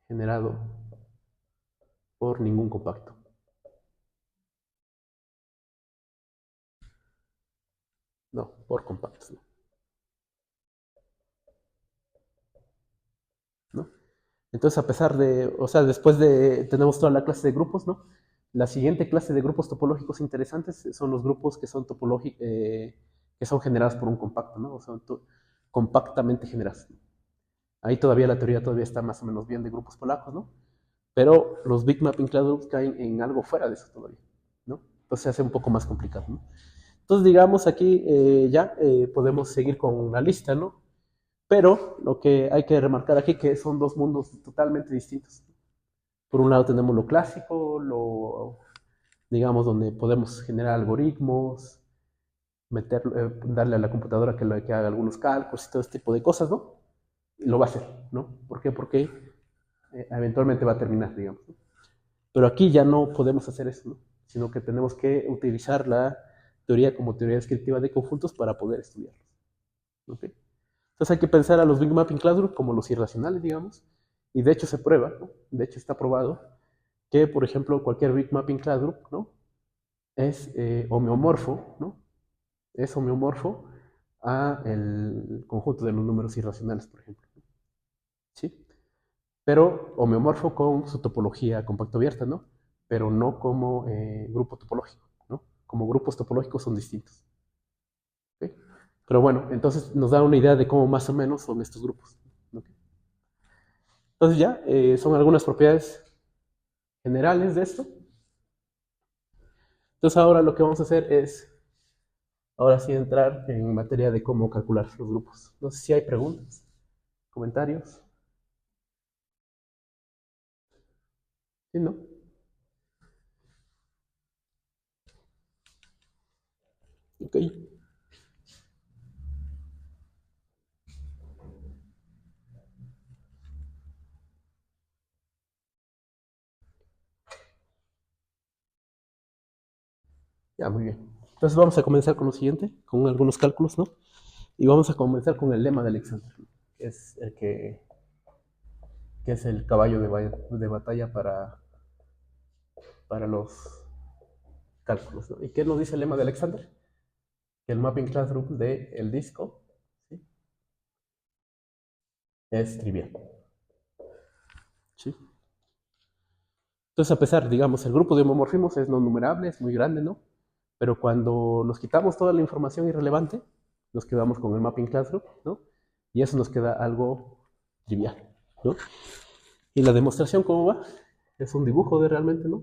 Generado por ningún compacto. No, por compactos, no. ¿No? Entonces, a pesar de, o sea, después de, tenemos toda la clase de grupos, ¿no? La siguiente clase de grupos topológicos interesantes son los grupos que son que son generados por un compacto, ¿no? O son compactamente generados. Ahí todavía la teoría todavía está más o menos bien de grupos polacos, ¿no? Pero los Big Mapping Cloud Groups caen en algo fuera de eso todavía, ¿no? Entonces se hace un poco más complicado, ¿no? Entonces, digamos, aquí podemos seguir con la lista, ¿no? Pero lo que hay que remarcar aquí es que son dos mundos totalmente distintos. Por un lado tenemos lo clásico, digamos, donde podemos generar algoritmos, darle a la computadora que haga algunos cálculos y todo este tipo de cosas, ¿no? Lo va a hacer, ¿no? ¿Por qué? Porque eventualmente va a terminar, digamos, ¿no? Pero aquí ya no podemos hacer eso, ¿no? Sino que tenemos que utilizar la teoría como teoría descriptiva de conjuntos para poder estudiarlos, ¿ok? Entonces hay que pensar a los Big Mapping Classroom como los irracionales, digamos, y de hecho se prueba, ¿no? De hecho está probado que, por ejemplo, cualquier Big Mapping Classroom, ¿no? Es homeomorfo, ¿no? Es homeomorfo a el conjunto de los números irracionales, por ejemplo, ¿sí? Pero homeomorfo con su topología compacto abierta, ¿no? Pero no como grupo topológico, ¿no? Como grupos topológicos son distintos, ¿ok? Pero bueno, entonces nos da una idea de cómo más o menos son estos grupos, ¿ok? Entonces ya, son algunas propiedades generales de esto. Entonces ahora lo que vamos a hacer es, ahora sí, entrar en materia de cómo calcular los grupos. No sé si hay preguntas, comentarios. ¿Sí, no? Ok. Ya, muy bien. Entonces vamos a comenzar con lo siguiente, con algunos cálculos, ¿no? Y vamos a comenzar con el lema de Alexander, que es que es el caballo de batalla para los cálculos, ¿no? ¿Y qué nos dice el lema de Alexander? Que el mapping classroom del disco, ¿sí? Es trivial, ¿sí? Entonces, a pesar, digamos, el grupo de homomorfismos es no numerable, es muy grande, ¿no? Pero cuando nos quitamos toda la información irrelevante, nos quedamos con el mapping classroom, ¿no? Y eso nos queda algo trivial, ¿no? Y la demostración, ¿cómo va? Es un dibujo de realmente, ¿no?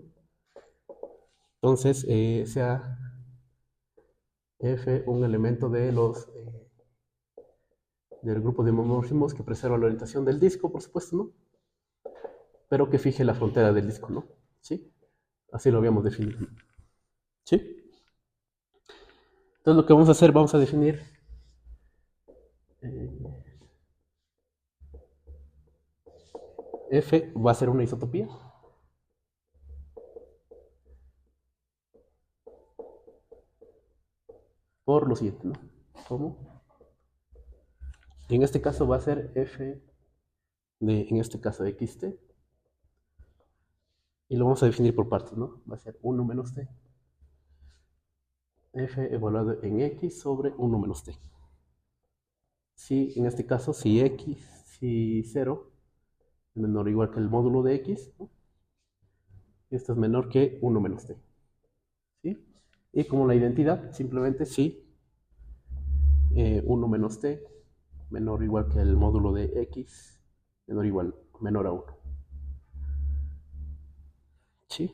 Entonces, sea F un elemento del grupo de homomorfismos que preserva la orientación del disco, por supuesto, ¿no? Pero que fije la frontera del disco, ¿no? ¿Sí? Así lo habíamos definido, ¿no? ¿Sí? Entonces lo que vamos a hacer, vamos a definir F va a ser una isotopía por lo siguiente, ¿no? ¿Cómo? Y en este caso va a ser F en este caso, xt, y lo vamos a definir por partes, ¿no? Va a ser 1 menos t, F evaluado en x sobre 1 menos t. Si, en este caso, si 0 es menor o igual que el módulo de x, ¿no? Esto es menor que 1 menos t, ¿sí? Y como la identidad, simplemente si 1 menos t menor o igual que el módulo de x menor a 1. ¿Sí?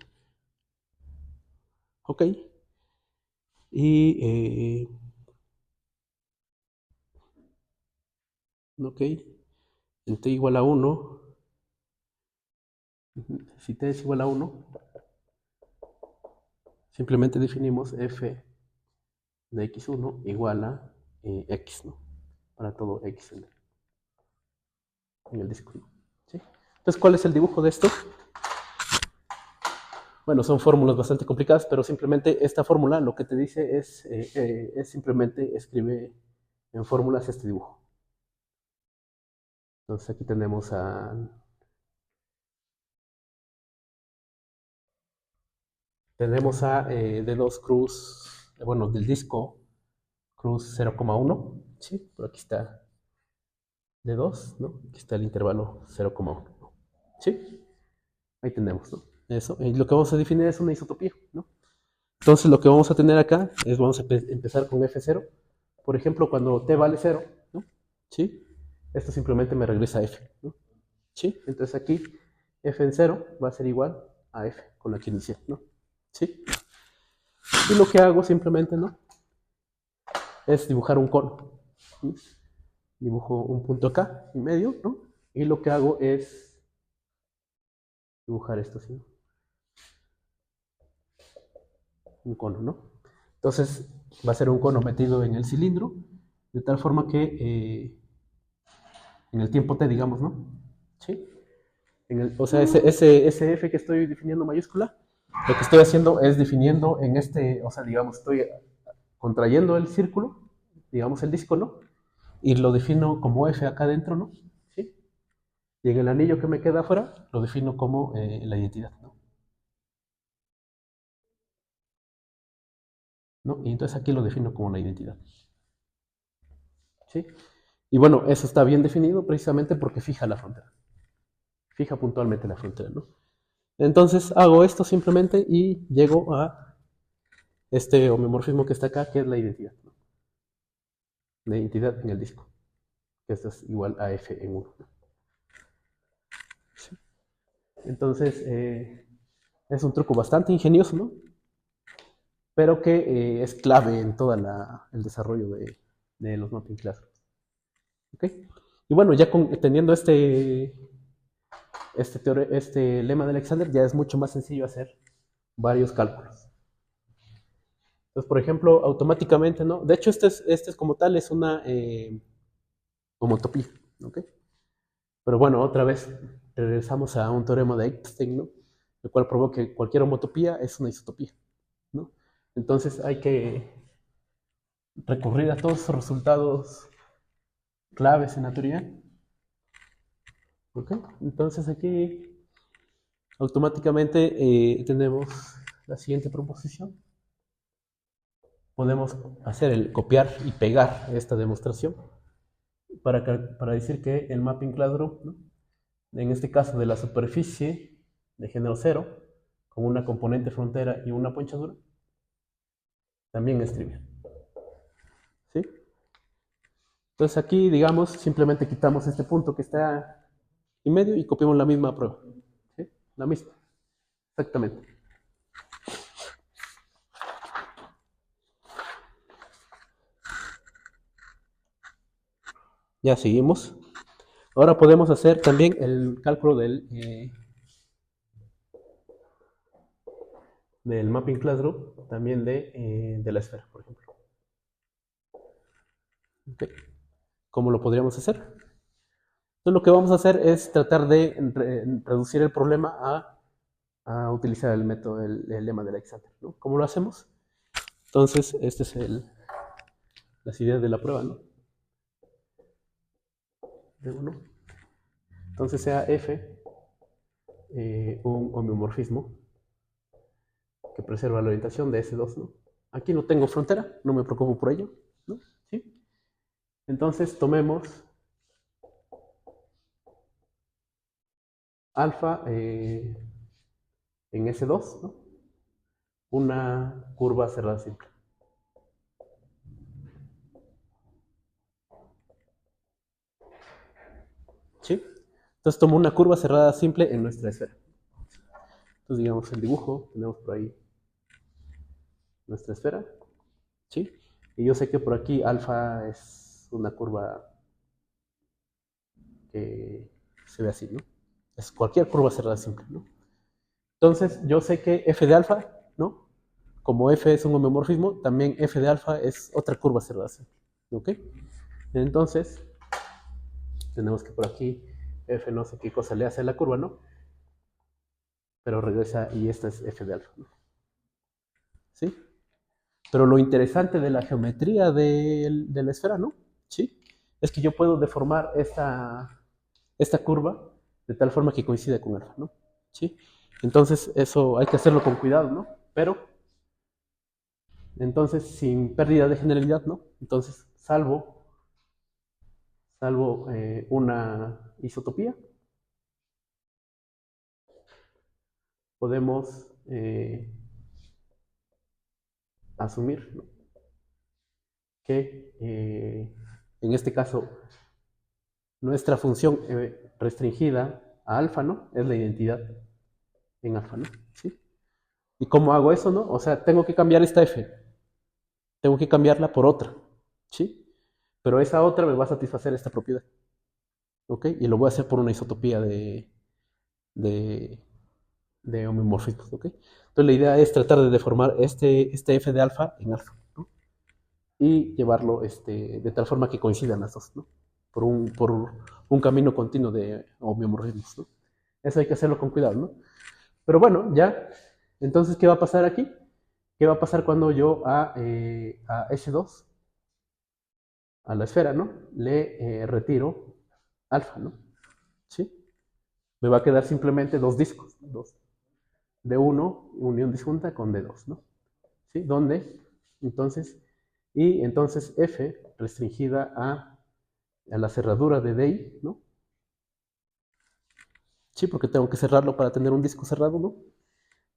Ok. Y, ok, en t igual a 1, si t es igual a 1, simplemente definimos f de x1 igual a x, ¿no? Para todo x en el disco, ¿no? ¿Sí? Entonces, ¿cuál es el dibujo de esto? Bueno, son fórmulas bastante complicadas, pero simplemente esta fórmula lo que te dice es simplemente escribe en fórmulas este dibujo. Entonces aquí tenemos a D2 cruz, bueno, del disco cruz 0,1, ¿sí? Por aquí está D2, ¿no? Aquí está el intervalo 0,1, ¿sí? Ahí tenemos, ¿no? Eso, y lo que vamos a definir es una isotopía, ¿no? Entonces lo que vamos a tener acá es, vamos a empezar con F0. Por ejemplo, cuando t vale 0, ¿no? ¿Sí? Esto simplemente me regresa a F, ¿no? ¿Sí? Entonces aquí F en 0 va a ser igual a F con la que inicié, ¿no? ¿Sí? Y lo que hago simplemente, ¿no? Es dibujar un cono. ¿Sí? Dibujo un punto acá y medio, ¿no? Y lo que hago es dibujar esto, ¿sí? Un cono, ¿no? Entonces va a ser un cono metido en el cilindro, de tal forma que en el tiempo t, digamos, ¿no? ¿Sí? O sea, ese f que estoy definiendo mayúscula, lo que estoy haciendo es definiendo en este, o sea, digamos, estoy contrayendo el círculo, digamos el disco, ¿no? Y lo defino como f acá adentro, ¿no? ¿Sí? Y en el anillo que me queda afuera, lo defino como la identidad, ¿no? ¿No? Y entonces aquí lo defino como la identidad. ¿Sí? Y bueno, eso está bien definido precisamente porque fija la frontera. Fija puntualmente la frontera, ¿no? Entonces hago esto simplemente y llego a este homeomorfismo que está acá, que es la identidad, ¿no? La identidad en el disco. Que esto es igual a f en 1. ¿Sí? Entonces, es un truco bastante ingenioso, ¿no? Pero que es clave en todo el desarrollo de los mapping classrooms. ¿Ok? Y bueno, ya teniendo este lema de Alexander, ya es mucho más sencillo hacer varios cálculos. Entonces, por ejemplo, automáticamente, ¿no? De hecho, este es como tal, es una homotopía, ¿ok? Pero bueno, otra vez regresamos a un teorema de Einstein, ¿no? El cual probó que cualquier homotopía es una isotopía, ¿no? Entonces hay que recurrir a todos esos resultados claves en la teoría. ¿Ok? Entonces aquí automáticamente tenemos la siguiente proposición. Podemos hacer el copiar y pegar esta demostración para decir que el mapping classroom, ¿no? En este caso de la superficie de género 0, con una componente frontera y una ponchadura, también es trivial. ¿Sí? Entonces aquí, digamos, simplemente quitamos este punto que está en medio y copiamos la misma prueba. ¿Sí? La misma. Exactamente. Ya seguimos. Ahora podemos hacer también el cálculo del mapping classroom, también de la esfera, por ejemplo. ¿Okay? ¿Cómo lo podríamos hacer? Entonces lo que vamos a hacer es tratar de reducir el problema a utilizar el método, el lema de Alexander, ¿no? ¿Cómo lo hacemos? Entonces, este es las ideas de la prueba, ¿no? De 1. Entonces sea F un homeomorfismo que preserva la orientación de S2, ¿no? Aquí no tengo frontera, no me preocupo por ello, ¿no? ¿Sí? Entonces tomemos alfa en S2, ¿no? Una curva cerrada simple. Entonces tomo una curva cerrada simple en nuestra esfera. Entonces digamos el dibujo, tenemos por ahí nuestra esfera, ¿sí? Y yo sé que por aquí alfa es una curva que se ve así, ¿no? Es cualquier curva cerrada simple, ¿no? Entonces yo sé que f de alfa, ¿no? Como f es un homeomorfismo, también f de alfa es otra curva cerrada simple, ¿ok? Entonces tenemos que por aquí f no sé qué cosa le hace a la curva, ¿no? Pero regresa y esta es f de alfa, ¿no? ¿Sí? Pero lo interesante de la geometría de la esfera, ¿no? ¿Sí? Es que yo puedo deformar esta curva de tal forma que coincida con alfa, ¿no? ¿Sí? Entonces eso hay que hacerlo con cuidado, ¿no? Pero, entonces, sin pérdida de generalidad, ¿no? Entonces, salvo una isotopía, podemos asumir, ¿no? Que en este caso nuestra función restringida a alfa, ¿no? Es la identidad en alfa, ¿no? ¿Sí? ¿Y cómo hago eso, no? O sea, tengo que cambiar esta f, tengo que cambiarla por otra, ¿sí? Pero esa otra me va a satisfacer esta propiedad, ¿ok? Y lo voy a hacer por una isotopía de, de homeomorfismos, ¿ok? Entonces la idea es tratar de deformar este f de alfa en alfa, ¿no? Y llevarlo de tal forma que coincidan las dos, ¿no? Por un camino continuo de homeomorfismos, ¿no? Eso hay que hacerlo con cuidado, ¿no? Pero bueno, ya. Entonces, ¿qué va a pasar aquí? ¿Qué va a pasar cuando yo a S2, a la esfera, ¿no? Le retiro alfa, ¿no? ¿Sí? Me va a quedar simplemente dos discos, dos. D1, unión disjunta con D2, ¿no? ¿Sí? ¿Dónde? Entonces F restringida a la cerradura de DI, ¿no? Sí, porque tengo que cerrarlo para tener un disco cerrado, ¿no?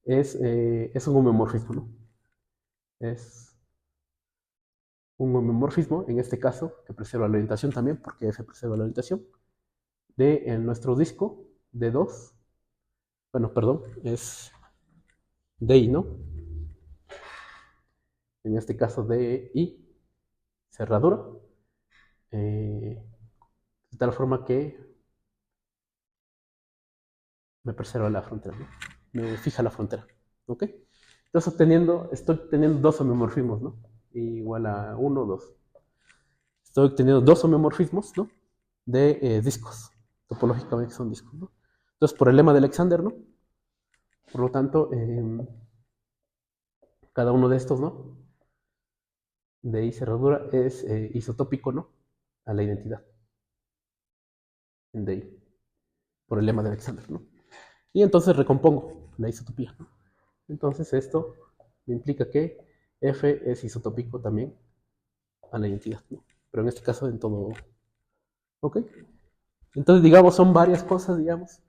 Es un homeomorfismo, ¿no? Es un homeomorfismo, en este caso, que preserva la orientación también, porque F preserva la orientación, de nuestro disco D2, bueno, perdón, es DI, ¿no? En este caso DI, cerradura, de tal forma que me preserva la frontera, ¿no? Me fija la frontera, ¿ok? Entonces estoy teniendo dos homeomorfismos, ¿no? Igual a 1, 2. Estoy obteniendo dos homeomorfismos, ¿no? De discos, topológicamente son discos, ¿no? Entonces, por el lema de Alexander, ¿no? Por lo tanto, cada uno de estos, ¿no? De I cerradura es isotópico, ¿no? A la identidad en DI, por el lema de Alexander, ¿no? Y entonces recompongo la isotopía, ¿no? Entonces esto implica que F es isotópico también a la identidad, ¿no? Pero en este caso en todo, ¿ok? Entonces, digamos, son varias cosas, digamos.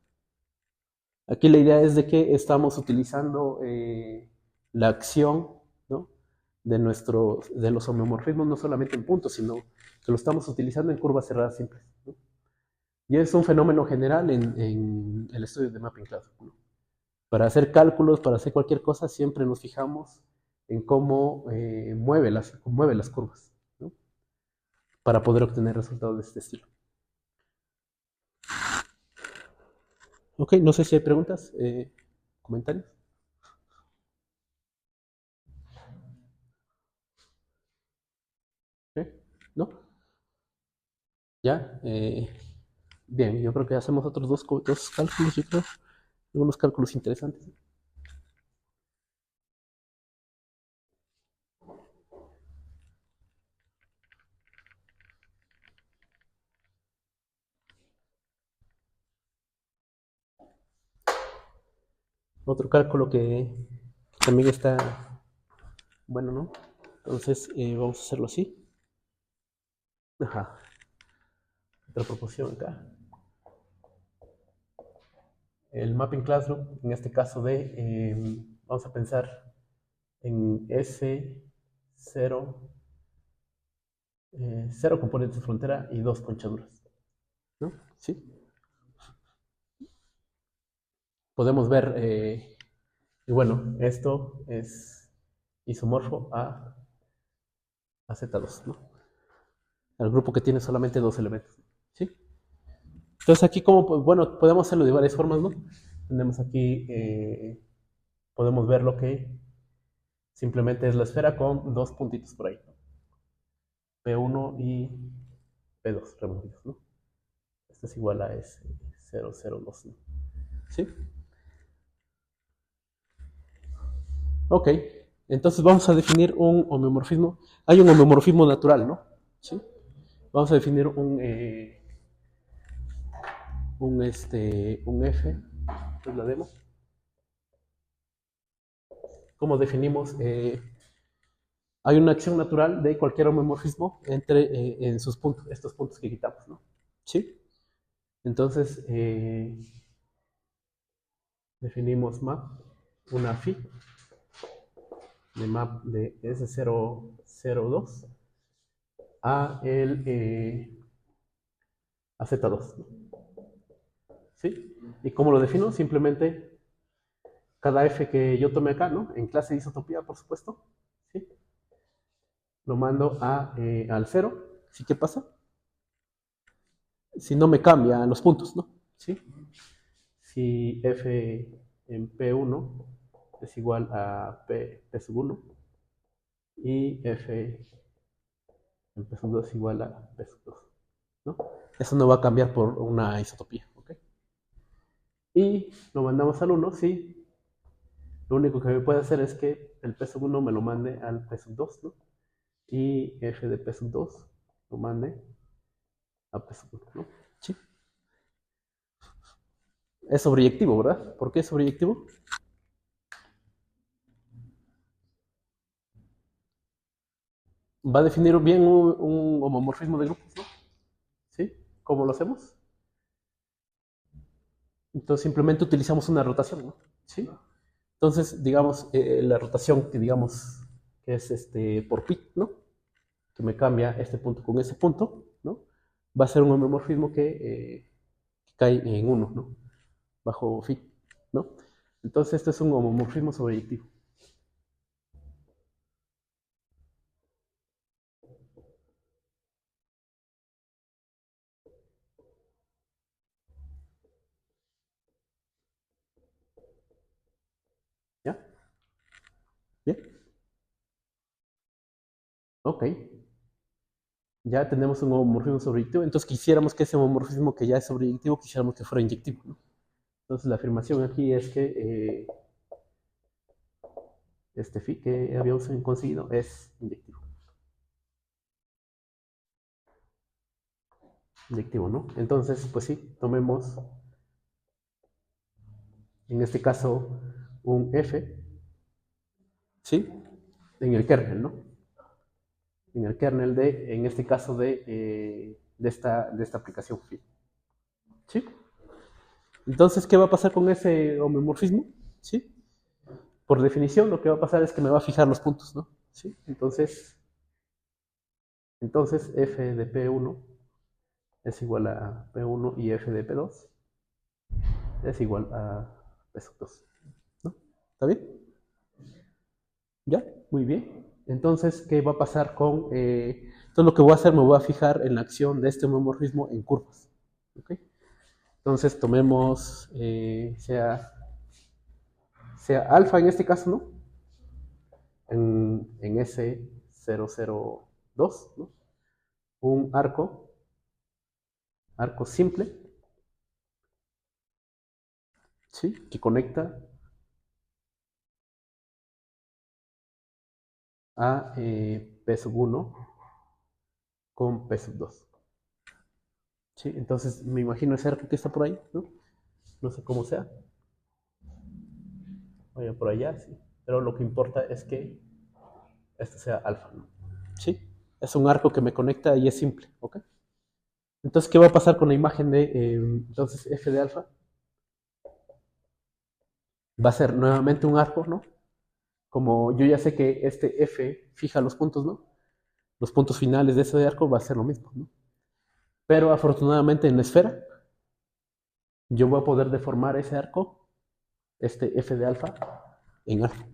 Aquí la idea es de que estamos utilizando la acción, ¿no? De los homeomorfismos, no solamente en puntos, sino que lo estamos utilizando en curvas cerradas simples, ¿no? Y es un fenómeno general en el estudio de Mapping Cloud, ¿no? Para hacer cálculos, para hacer cualquier cosa, siempre nos fijamos en cómo mueve las curvas, ¿no? Para poder obtener resultados de este estilo. Ok, no sé si hay preguntas, comentarios. ¿No? ¿Ya? Bien, yo creo que hacemos otros dos cálculos, yo creo. Algunos cálculos interesantes. Otro cálculo que también está bueno, ¿no? Entonces, vamos a hacerlo así. Ajá. Otra proporción acá. El mapping classroom, en este caso vamos a pensar en S0, 0 componentes de frontera y 2 ponchaduras, ¿no? ¿Sí? podemos ver, y bueno, esto es isomorfo a Z2, ¿no? Al grupo que tiene solamente dos elementos, ¿sí? Entonces aquí como, pues, bueno, podemos hacerlo de varias formas, ¿no? Tenemos aquí, podemos ver lo que simplemente es la esfera con dos puntitos por ahí, ¿no? P1 y P2 removidos, ¿no? Esto es igual a S002, ¿no? ¿Sí? Ok, entonces vamos a definir un homeomorfismo. Hay un homeomorfismo natural, ¿no? ¿Sí? Vamos a definir un F, es la demo. ¿Cómo definimos? Hay una acción natural de cualquier homeomorfismo en sus puntos, estos puntos que quitamos, ¿no? ¿Sí? Entonces, definimos map, una phi de map de S002 a Z2, ¿no? ¿Sí? ¿Y cómo lo defino? Simplemente cada F que yo tome acá, ¿no? En clase de isotopía, por supuesto, ¿sí? Lo mando al 0. ¿Sí? ¿Qué pasa? Si no me cambia los puntos, ¿no? ¿Sí? Si F en P1 es igual a P sub 1 y F en P sub 2 es igual a P sub 2, ¿no? Eso no va a cambiar por una isotopía, ¿ok? Y lo mandamos al 1, sí. Lo único que me puede hacer es que el P sub 1 me lo mande al P sub 2, ¿no? Y F de P sub 2 lo mande a P sub 1, ¿no? Sí. Es sobreyectivo, ¿verdad? ¿Por qué es sobreyectivo? Va a definir bien un homomorfismo de grupos, ¿no? ¿Sí? ¿Cómo lo hacemos? Entonces simplemente utilizamos una rotación, ¿no? ¿Sí? Entonces, digamos, la rotación que digamos que es por pi, ¿no? Que me cambia este punto con ese punto, ¿no? Va a ser un homomorfismo que cae en 1, ¿no? Bajo phi, ¿no? Entonces esto es un homomorfismo sobreyectivo. ¿Ya? ¿Bien? Ok. Ya tenemos un homomorfismo sobreyectivo, entonces quisiéramos que ese homomorfismo que ya es sobreyectivo, quisiéramos que fuera inyectivo, ¿no? Entonces la afirmación aquí es que este phi que habíamos conseguido es inyectivo. Inyectivo, ¿no? Entonces, pues sí, tomemos en este caso un F, ¿sí? En el kernel, ¿no? En el kernel en este caso de esta aplicación phi, ¿sí? Entonces, ¿qué va a pasar con ese homomorfismo? ¿Sí? Por definición, lo que va a pasar es que me va a fijar los puntos, ¿no? ¿Sí? Entonces F de P1 es igual a P1 y F de P2 es igual a P2, ¿no? ¿Está bien? ¿Ya? Muy bien. Entonces, ¿qué va a pasar con...? Entonces, lo que voy a hacer, me voy a fijar en la acción de este homomorfismo en curvas. ¿Ok? Entonces, tomemos, sea alfa en este caso, ¿no? En S002, ¿no? Un arco simple, ¿sí? Que conecta a P sub 1 con P sub 2. ¿Sí? Entonces me imagino ese arco que está por ahí, ¿no? No sé cómo sea. Vaya por allá, sí. Pero lo que importa es que este sea alfa, ¿no? ¿Sí? Es un arco que me conecta y es simple, ¿ok? Entonces, ¿qué va a pasar con la imagen de entonces F de alfa? Va a ser nuevamente un arco, ¿no? Como yo ya sé que este F fija los puntos, ¿no? Los puntos finales de ese arco va a ser lo mismo, ¿no? Pero afortunadamente en la esfera yo voy a poder deformar ese arco este f de alfa en alfa,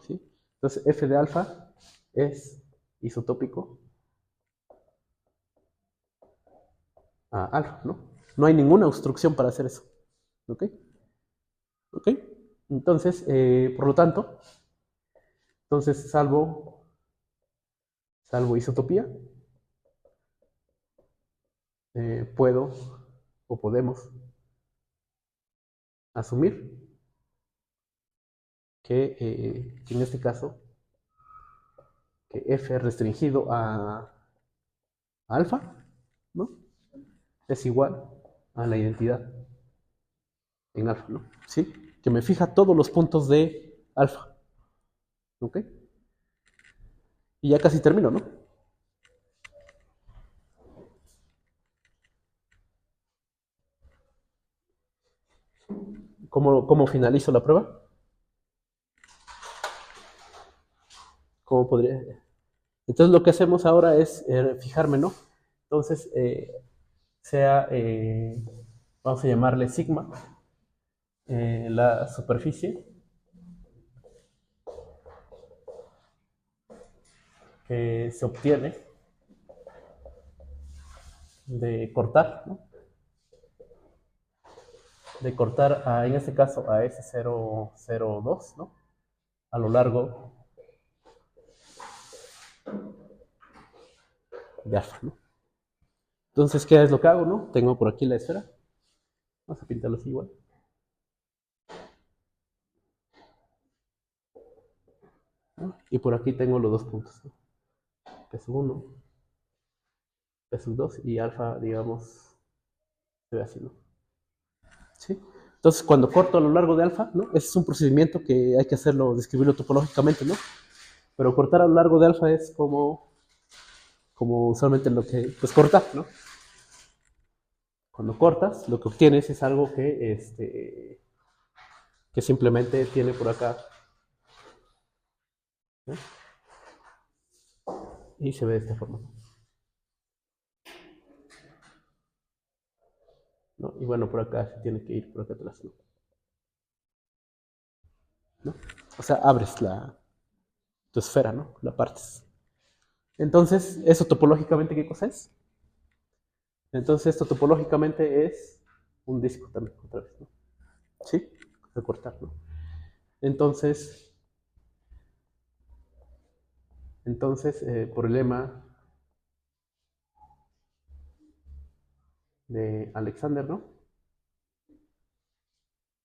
¿sí? Entonces f de alfa es isotópico a alfa, ¿no? No hay ninguna obstrucción para hacer eso, ¿ok? ¿Ok? Entonces, por lo tanto, salvo isotopía, puedo o podemos asumir que en este caso, que f restringido a alfa, ¿no? Es igual a la identidad en alfa, ¿no? ¿Sí? Que me fija todos los puntos de alfa, ¿ok? Y ya casi termino, ¿no? ¿Cómo finalizo la prueba? ¿Cómo podría? Entonces lo que hacemos ahora es fijarme, ¿no? Entonces, vamos a llamarle sigma, la superficie que se obtiene de cortar, ¿no? De cortar, en este caso, a S002, ¿no? A lo largo de alfa, ¿no? Entonces, ¿qué es lo que hago, no? Tengo por aquí la esfera. Vamos a pintarlo así igual. ¿No? Y por aquí tengo los dos puntos, ¿no? P1, P2 y alfa, digamos, se ve así, ¿no? ¿Sí? Entonces, cuando corto a lo largo de alfa, ¿no? Ese es un procedimiento que hay que hacerlo, describirlo topológicamente, ¿no? Pero cortar a lo largo de alfa es como usualmente lo que, pues cortar, ¿no? Cuando cortas, lo que obtienes es algo que simplemente tiene por acá, ¿no? Y se ve de esta forma, ¿no? Y bueno, por acá se tiene que ir por acá atrás, ¿no? ¿No? O sea, abres tu esfera, ¿no? La partes. Entonces, ¿eso topológicamente qué cosa es? Entonces, esto topológicamente es un disco también, otra vez, ¿no? ¿Sí? Recortar, ¿no? Entonces, por el lema de Alexander, ¿no?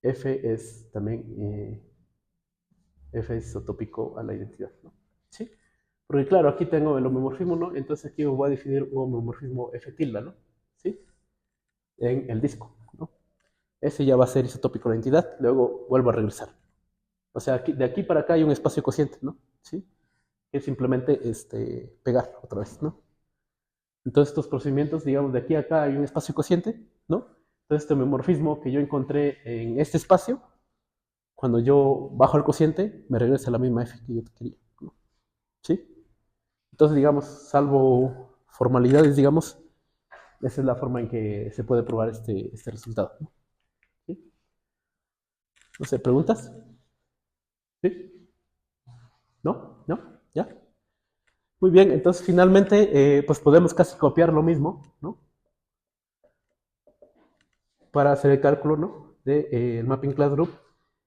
F es también, F es isotópico a la identidad, ¿no? ¿Sí? Porque claro, aquí tengo el homomorfismo, ¿no? Entonces aquí voy a definir un homomorfismo F tilde, ¿no? ¿Sí? En el disco, ¿no? Ese ya va a ser isotópico a la identidad, luego vuelvo a regresar. O sea, de aquí para acá hay un espacio cociente, ¿no? ¿Sí? Que es simplemente pegar otra vez, ¿no? Entonces estos procedimientos, digamos, de aquí a acá hay un espacio cociente, ¿no? Entonces este homomorfismo que yo encontré en este espacio, cuando yo bajo el cociente, me regresa la misma f que yo quería, ¿no? ¿Sí? Entonces, digamos, salvo formalidades, digamos, esa es la forma en que se puede probar este resultado, ¿no? ¿Sí? No sé, ¿preguntas? ¿Sí? ¿No? ¿No? ¿Ya? Muy bien, entonces finalmente, pues podemos casi copiar lo mismo, ¿no? Para hacer el cálculo, ¿no? De el mapping class group,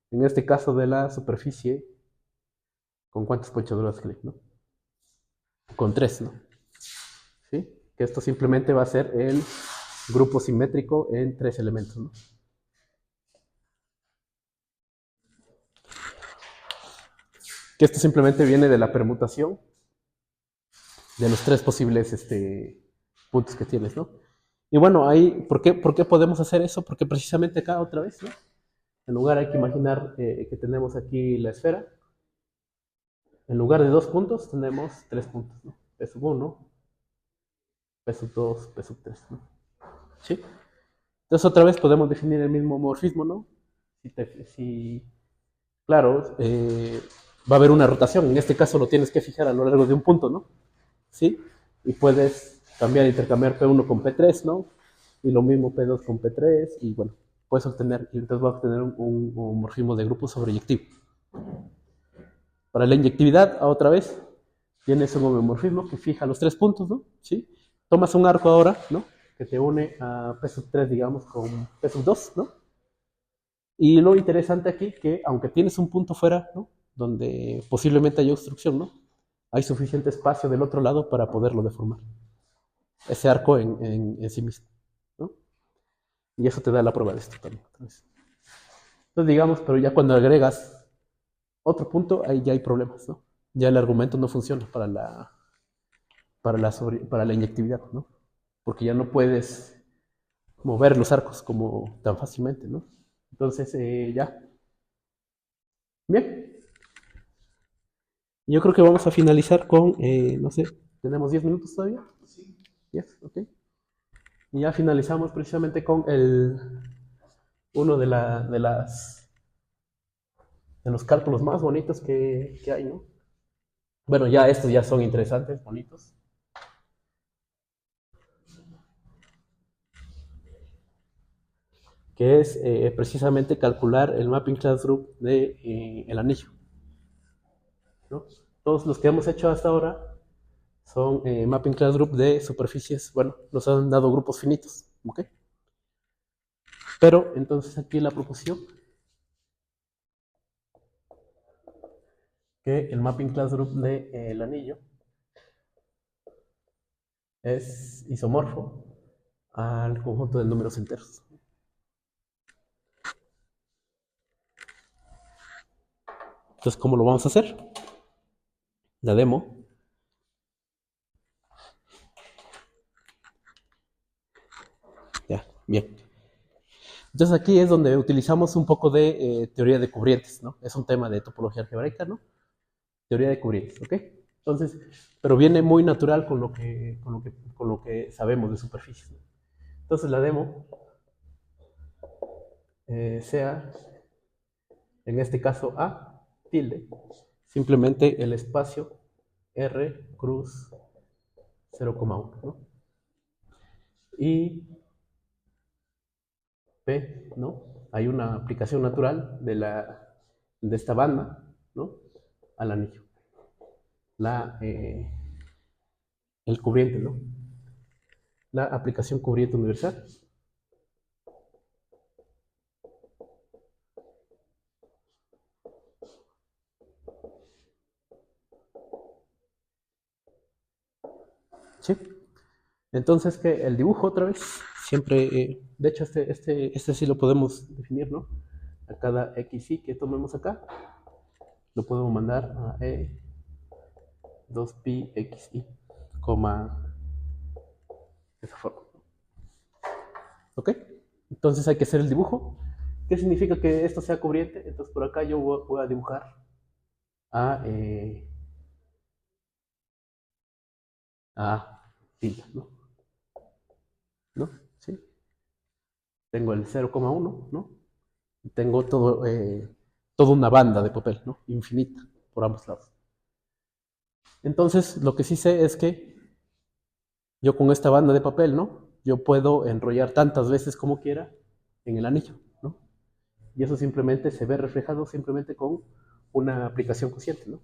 en este caso de la superficie, ¿con cuántas ponchaduras clic, no? Con 3, ¿no? ¿Sí? Que esto simplemente va a ser el grupo simétrico en 3 elementos, ¿no? Que esto simplemente viene de la permutación de los 3 posibles puntos que tienes, ¿no? Y bueno, ahí, ¿por qué podemos hacer eso? Porque precisamente acá otra vez, ¿no? En lugar hay que imaginar que tenemos aquí la esfera. En lugar de 2 puntos, tenemos 3 puntos, ¿no? P1, P2, P3, ¿no? ¿Sí? Entonces otra vez podemos definir el mismo morfismo, ¿no? Claro, va a haber una rotación. En este caso lo tienes que fijar a lo largo de un punto, ¿no? ¿Sí? Y puedes intercambiar P1 con P3, ¿no? Y lo mismo P2 con P3, y bueno, puedes obtener, y entonces vas a obtener un homomorfismo de grupo sobreyectivo. Para la inyectividad, otra vez, tienes un homomorfismo que fija los 3 puntos, ¿no? ¿Sí? Tomas un arco ahora, ¿no? Que te une a P3, digamos, con P2, ¿no? Y lo interesante aquí que, aunque tienes un punto fuera, ¿no? Donde posiblemente haya obstrucción, ¿no? Hay suficiente espacio del otro lado para poderlo deformar. Ese arco en sí mismo, ¿no? Y eso te da la prueba de esto también. Entonces, digamos, pero ya cuando agregas otro punto, ahí ya hay problemas, ¿no? Ya el argumento no funciona para la inyectividad, ¿no? Porque ya no puedes mover los arcos como tan fácilmente, ¿no? Entonces, ya. Bien. Yo creo que vamos a finalizar con, no sé, ¿tenemos 10 minutos todavía? Sí. 10, ok. Y ya finalizamos precisamente con uno de los cálculos más bonitos que hay, ¿no? Bueno, ya estos ya son interesantes, bonitos. Que es precisamente calcular el mapping class group de el anillo, ¿no? Todos los que hemos hecho hasta ahora son mapping class group de superficies, bueno, nos han dado grupos finitos, ¿ok? Pero entonces aquí la proposición que el mapping class group del anillo es isomorfo al conjunto de números enteros. Entonces, ¿cómo lo vamos a hacer? La demo. Ya, bien. Entonces aquí es donde utilizamos un poco de teoría de cubrientes, ¿no? Es un tema de topología algebraica, ¿no? Teoría de cubrientes, ¿ok? Entonces, pero viene muy natural con lo que sabemos de superficies, ¿no? Entonces la demo sea, en este caso A, tilde, simplemente el espacio R cruz 0,1, ¿no? Y P, ¿no? Hay una aplicación natural de esta banda, ¿no? Al anillo. El cubriente, ¿no? La aplicación cubriente universal. ¿Sí? Entonces, que el dibujo otra vez, siempre, de hecho, este sí lo podemos definir, ¿no? A cada xy que tomemos acá, lo podemos mandar a E2pi xy, de esa forma. ¿Ok? Entonces hay que hacer el dibujo. ¿Qué significa que esto sea cubriente? Entonces por acá yo voy a dibujar a, tilde, ¿no? ¿No? ¿Sí? Tengo el 0,1, ¿no? Y tengo toda una banda de papel, ¿no? Infinita, por ambos lados. Entonces, lo que sí sé es que yo con esta banda de papel, ¿no? Yo puedo enrollar tantas veces como quiera en el anillo, ¿no? Y eso simplemente se ve reflejado simplemente con una aplicación cociente, ¿no?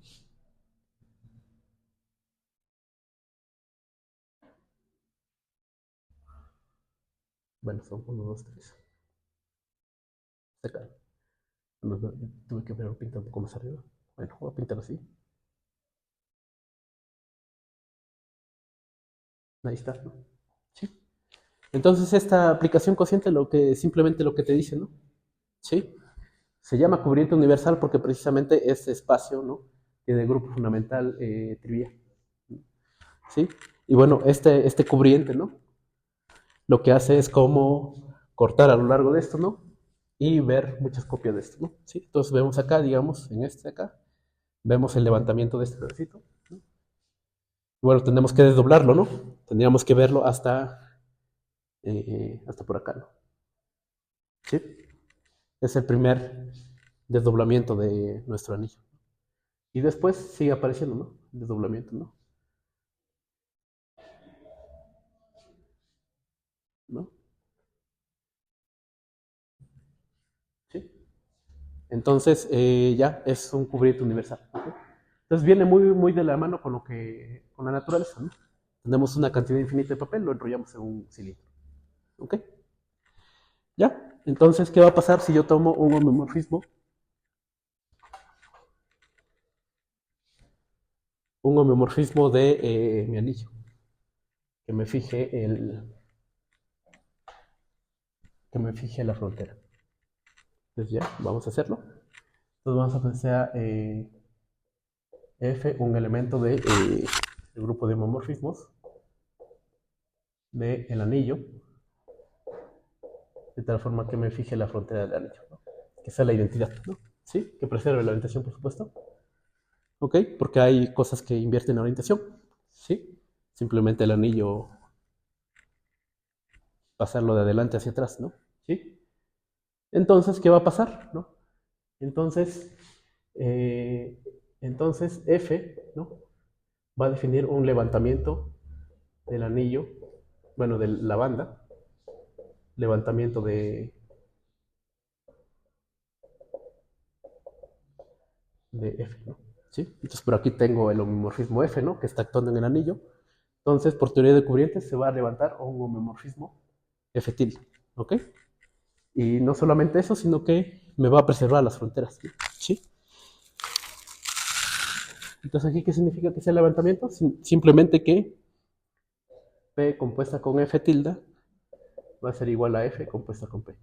Bueno, son 1, 2, 3. Acá. Tuve que haberlo pintado un poco más arriba. Bueno, voy a pintarlo así. Ahí está, ¿no? Sí. Entonces, esta aplicación cociente simplemente lo que te dice, ¿no? Sí. Se llama cubriente universal porque precisamente este espacio, ¿no? Tiene grupo fundamental trivial. ¿Sí? Y bueno, este cubriente, ¿no? Lo que hace es como cortar a lo largo de esto, ¿no? Y ver muchas copias de esto, ¿no? ¿Sí? Entonces vemos acá, digamos, en este acá, vemos el levantamiento de este pedacito, ¿no? Bueno, tendremos que desdoblarlo, ¿no? Tendríamos que verlo hasta por acá, ¿no? ¿Sí? Es el primer desdoblamiento de nuestro anillo. Y después sigue apareciendo, ¿no? El desdoblamiento, ¿no? ¿No? Entonces, ya es un cubrimiento universal. ¿Okay? Entonces viene muy de la mano con la naturaleza, ¿no? Tenemos una cantidad infinita de papel, lo enrollamos en un cilindro. ¿Ok? ¿Ya? Entonces, ¿qué va a pasar si yo tomo un homeomorfismo? Un homeomorfismo de mi anillo. Que me fije la frontera. Entonces ya, vamos a hacerlo. Entonces vamos a poner sea F, un elemento del grupo de homomorfismos del anillo, de tal forma que me fije la frontera del anillo, ¿no? Que sea la identidad, ¿no? ¿Sí? Que preserve la orientación, por supuesto. ¿Ok? Porque hay cosas que invierten la orientación, ¿sí? Simplemente el anillo, pasarlo de adelante hacia atrás, ¿no? ¿Sí? Entonces, ¿qué va a pasar? ¿No? Entonces, eh, entonces F, ¿no? Va a definir un levantamiento del anillo, bueno, de la banda, levantamiento de F, ¿no? ¿Sí? Entonces por aquí tengo el homomorfismo F, ¿no? Que está actuando en el anillo. Entonces, por teoría de cubrientes, se va a levantar un homomorfismo F tilde, ¿ok? Y no solamente eso, sino que me va a preservar las fronteras, ¿sí? Entonces, ¿aquí qué significa que sea el levantamiento? Simplemente que P compuesta con F tilde va a ser igual a F compuesta con P,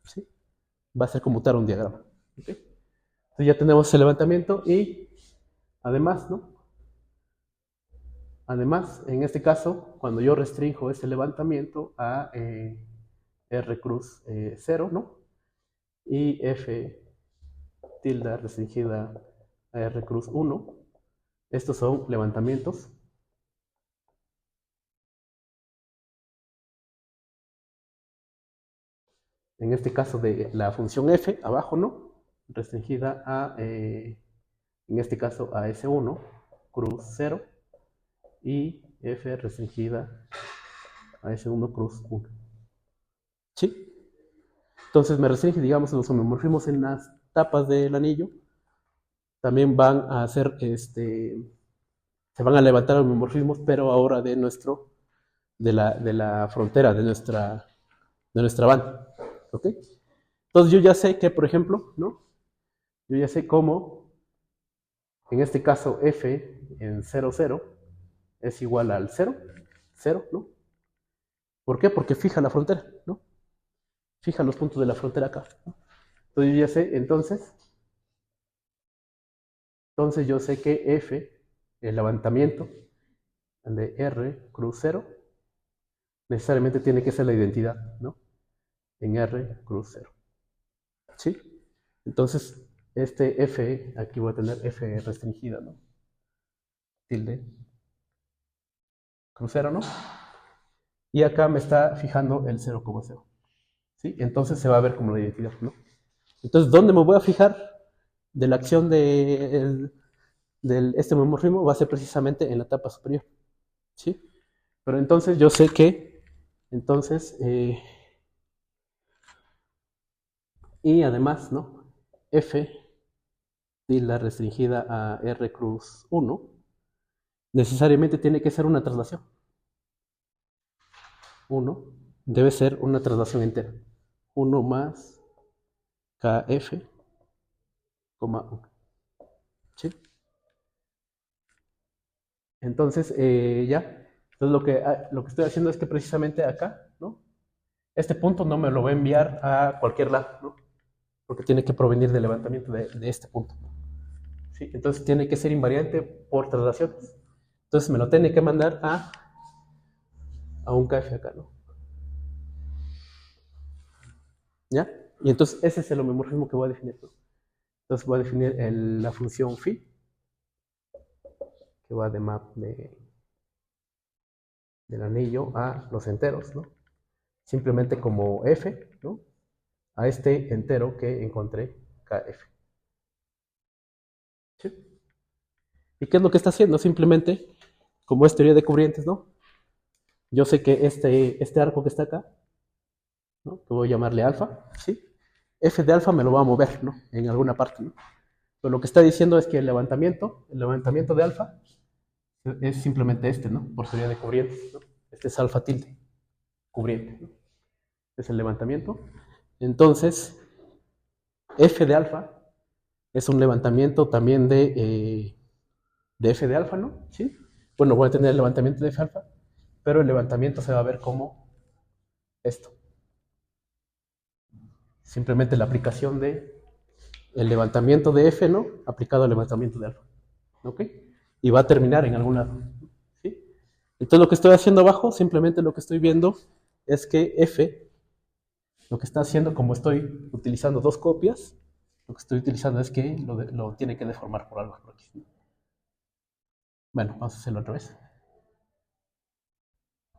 ¿sí? Va a ser conmutar un diagrama, ¿ok? Entonces ya tenemos el levantamiento y además, ¿no? Además, en este caso, cuando yo restringo ese levantamiento a R cruz 0, ¿no? Y F tilde restringida a R cruz 1, estos son levantamientos en este caso de la función f abajo, ¿no? Restringida a, en este caso, a S1, cruz 0, y f restringida a S1, cruz 1. ¿Sí? Entonces me restringe, digamos, los homomorfismos en las tapas del anillo. También van a hacer, se van a levantar los homomorfismos, pero ahora de la frontera, de nuestra banda. ¿Ok? Entonces yo ya sé que, por ejemplo, ¿no? Yo ya sé cómo, en este caso, f en 0, 0 es igual al 0, 0, ¿no? ¿Por qué? Porque fija la frontera, ¿no? Fija los puntos de la frontera acá, ¿no? Entonces yo ya sé, entonces yo sé que f, el levantamiento de r cruz 0, necesariamente tiene que ser la identidad, ¿no? En r cruz 0. ¿Sí? Entonces, este f, aquí voy a tener f restringida, ¿no? Tilde crucero, ¿no? Y acá me está fijando el 0,0. ¿Sí? Entonces se va a ver como la identidad, ¿no? Entonces, ¿dónde me voy a fijar de la acción de este homomorfismo? Va a ser precisamente en la etapa superior, ¿sí? Pero entonces yo sé que, entonces, y además, ¿no? F tilde restringida a R cruz 1 necesariamente tiene que ser una traslación. 1 debe ser una traslación entera. 1 más KF, 1. ¿Sí? Entonces, ya. Entonces, lo que estoy haciendo es que precisamente acá, ¿no? Este punto no me lo va a enviar a cualquier lado, ¿no? Porque tiene que provenir del levantamiento de este punto. ¿Sí? Entonces, tiene que ser invariante por traslaciones. Entonces, me lo tiene que mandar a un KF acá, ¿no? ¿Ya? Y entonces, ese es el homomorfismo que voy a definir, ¿no? Entonces, voy a definir la función phi, que va de map del anillo a los enteros, ¿no? Simplemente como f, ¿no? A este entero que encontré, kf. ¿Sí? ¿Y qué es lo que está haciendo? Simplemente, como es teoría de cubrientes, ¿no? Yo sé que este arco que está acá, ¿no? Que voy a llamarle alfa, ¿sí? F de alfa me lo va a mover, ¿no? En alguna parte, ¿no? Pero lo que está diciendo es que el levantamiento de alfa es simplemente este, ¿no? Por teoría de corrientes, ¿no? Este es alfa tilde, cubriente, ¿no? Es el levantamiento. Entonces, F de alfa es un levantamiento también de F de alfa, ¿no? ¿Sí? Bueno, voy a tener el levantamiento de F alfa, pero el levantamiento se va a ver como esto. Simplemente la aplicación de el levantamiento de F, ¿no? Aplicado al levantamiento de alfa. ¿Ok? Y va a terminar en algún lado. ¿Sí? Entonces lo que estoy haciendo abajo, simplemente lo que estoy viendo es que F, lo que está haciendo, como estoy utilizando dos copias, lo que estoy utilizando es que lo tiene que deformar por algo por aquí. Bueno, vamos a hacerlo otra vez.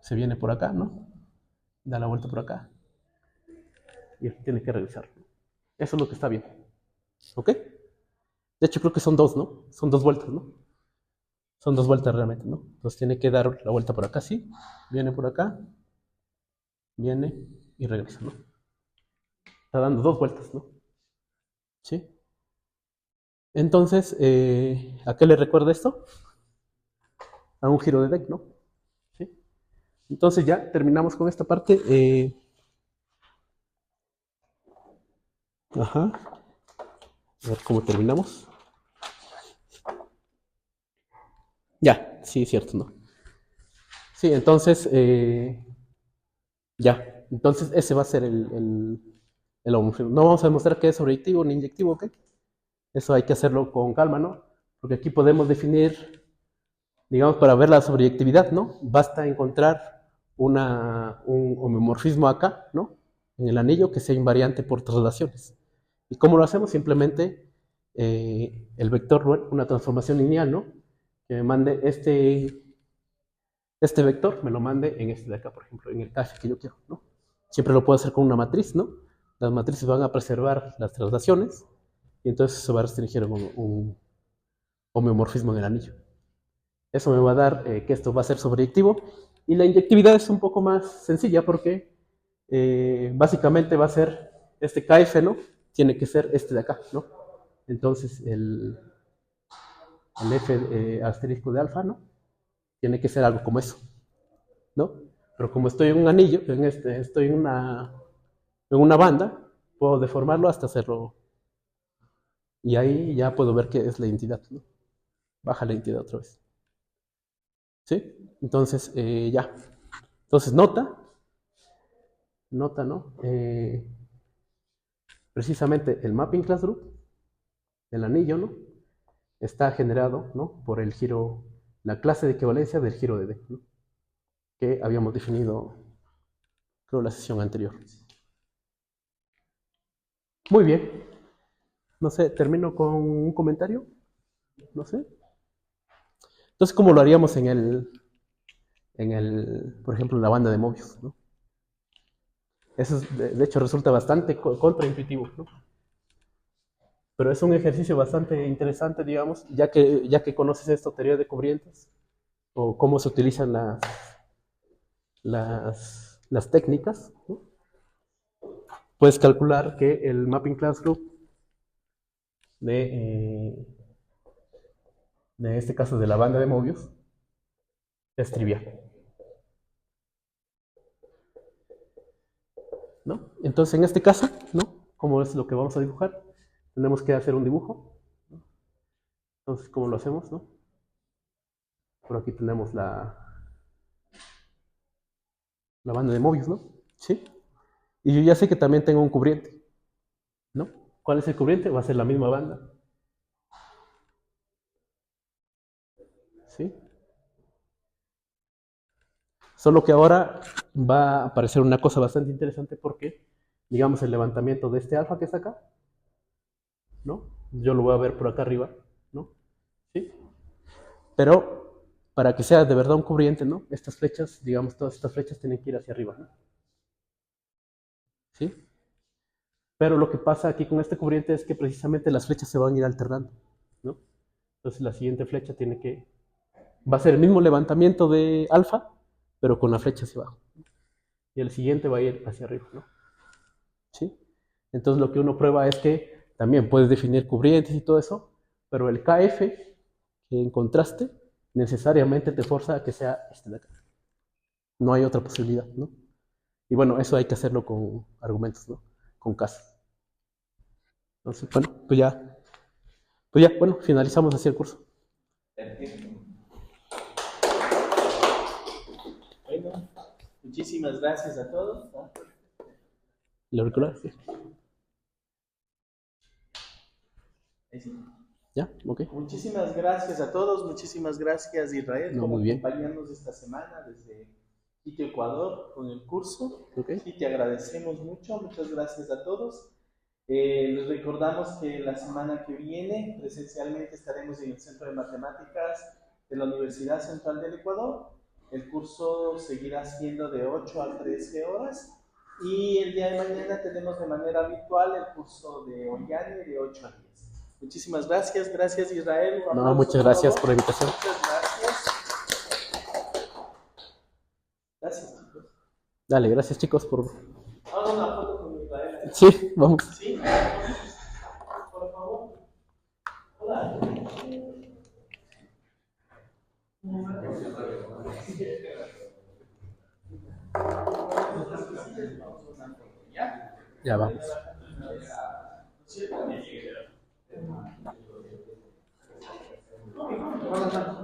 Se viene por acá, ¿no? Da la vuelta por acá. Y tiene que revisar. Eso es lo que está bien. ¿Ok? De hecho, creo que son dos, ¿no? Son dos vueltas, ¿no? Son dos vueltas realmente, ¿no? Entonces tiene que dar la vuelta por acá, sí. Viene por acá. Viene y regresa, ¿no? Está dando dos vueltas, ¿no? ¿Sí? Entonces, ¿a qué le recuerda esto? A un giro de deck, ¿no? ¿Sí? Entonces ya terminamos con esta parte. Ajá. A ver cómo terminamos. Ya, sí, es cierto, ¿no? Sí, entonces, ya. Entonces ese va a ser el homofismo. No vamos a demostrar que es sobreyectivo ni inyectivo, ¿ok? Eso hay que hacerlo con calma, ¿no? Porque aquí podemos definir, digamos, para ver la sobreyectividad, ¿no? Basta encontrar un homomorfismo acá, ¿no? En el anillo que sea invariante por traslaciones. ¿Y cómo lo hacemos? Simplemente el vector, una transformación lineal, ¿no? Que me mande este vector, me lo mande en este de acá, por ejemplo, en el KF que yo quiero, ¿no? Siempre lo puedo hacer con una matriz, ¿no? Las matrices van a preservar las traslaciones y entonces se va a restringir un homeomorfismo en el anillo. Eso me va a dar que esto va a ser sobreyectivo. Y la inyectividad es un poco más sencilla porque básicamente va a ser este KF, ¿no? Tiene que ser este de acá, ¿no? Entonces el F asterisco de alfa, ¿no? Tiene que ser algo como eso, ¿no? Pero como estoy en un anillo, estoy en una banda, puedo deformarlo hasta hacerlo. Y ahí ya puedo ver qué es la identidad, ¿no? Baja la identidad otra vez. ¿Sí? Entonces, ya. Entonces, nota, ¿no? Precisamente el mapping class group, el anillo, ¿no? Está generado, ¿no? Por el giro, la clase de equivalencia del giro de D, ¿no? Que habíamos definido, creo, la sesión anterior. Muy bien. No sé, termino con un comentario. No sé. Entonces, ¿cómo lo haríamos por ejemplo, en la banda de Mobius, ¿no? Eso de hecho resulta bastante contraintuitivo, ¿no? Pero es un ejercicio bastante interesante, digamos, ya que conoces esta teoría de corrientes o cómo se utilizan las técnicas, ¿no? Puedes calcular que el mapping class group de este caso de la banda de Mobius es trivial, ¿no? Entonces, en este caso, ¿no? Como es lo que vamos a dibujar, tenemos que hacer un dibujo, ¿no? Entonces, ¿cómo lo hacemos, no? Por aquí tenemos la banda de Mobius, ¿no? ¿Sí? Y yo ya sé que también tengo un cubriente, ¿no? ¿Cuál es el cubriente? Va a ser la misma banda, ¿sí? Solo que ahora va a aparecer una cosa bastante interesante porque, digamos, el levantamiento de este alfa que está acá, ¿no? Yo lo voy a ver por acá arriba, ¿no? ¿Sí? Pero para que sea de verdad un cubriente, ¿no? Estas flechas, digamos, todas estas flechas tienen que ir hacia arriba, ¿no? ¿Sí? Pero lo que pasa aquí con este cubriente es que precisamente las flechas se van a ir alternando, ¿no? Entonces la siguiente flecha va a ser el mismo levantamiento de alfa, pero con la flecha hacia abajo. Y el siguiente va a ir hacia arriba, ¿no? ¿Sí? Entonces lo que uno prueba es que también puedes definir cubrientes y todo eso, pero el KF que encontraste necesariamente te forza a que sea este de acá. No hay otra posibilidad, ¿no? Y bueno, eso hay que hacerlo con argumentos, ¿no? Con casos. Entonces, bueno, bueno, finalizamos así el curso. Perfecto. Bueno, muchísimas gracias a todos, ¿no? ¿El auricular? Sí. ¿Ya? Ok. Muchísimas gracias a todos, muchísimas gracias Israel por muy bien. acompañarnos esta semana desde Quito, Ecuador, con el curso. Okay. Sí, te agradecemos mucho, muchas gracias a todos. Les recordamos que la semana que viene presencialmente estaremos en el Centro de Matemáticas de la Universidad Central del Ecuador. El curso seguirá siendo de 8 a 13 horas y el día de mañana tenemos de manera virtual el curso de Ollane de 8 a 10. Muchísimas gracias, gracias Israel. No, muchas gracias por la invitación. Muchas gracias. Gracias chicos. Dale, gracias chicos por... Hago una foto con Israel. Sí, vamos. Sí, por favor. Hola. Ya vamos. Vamos.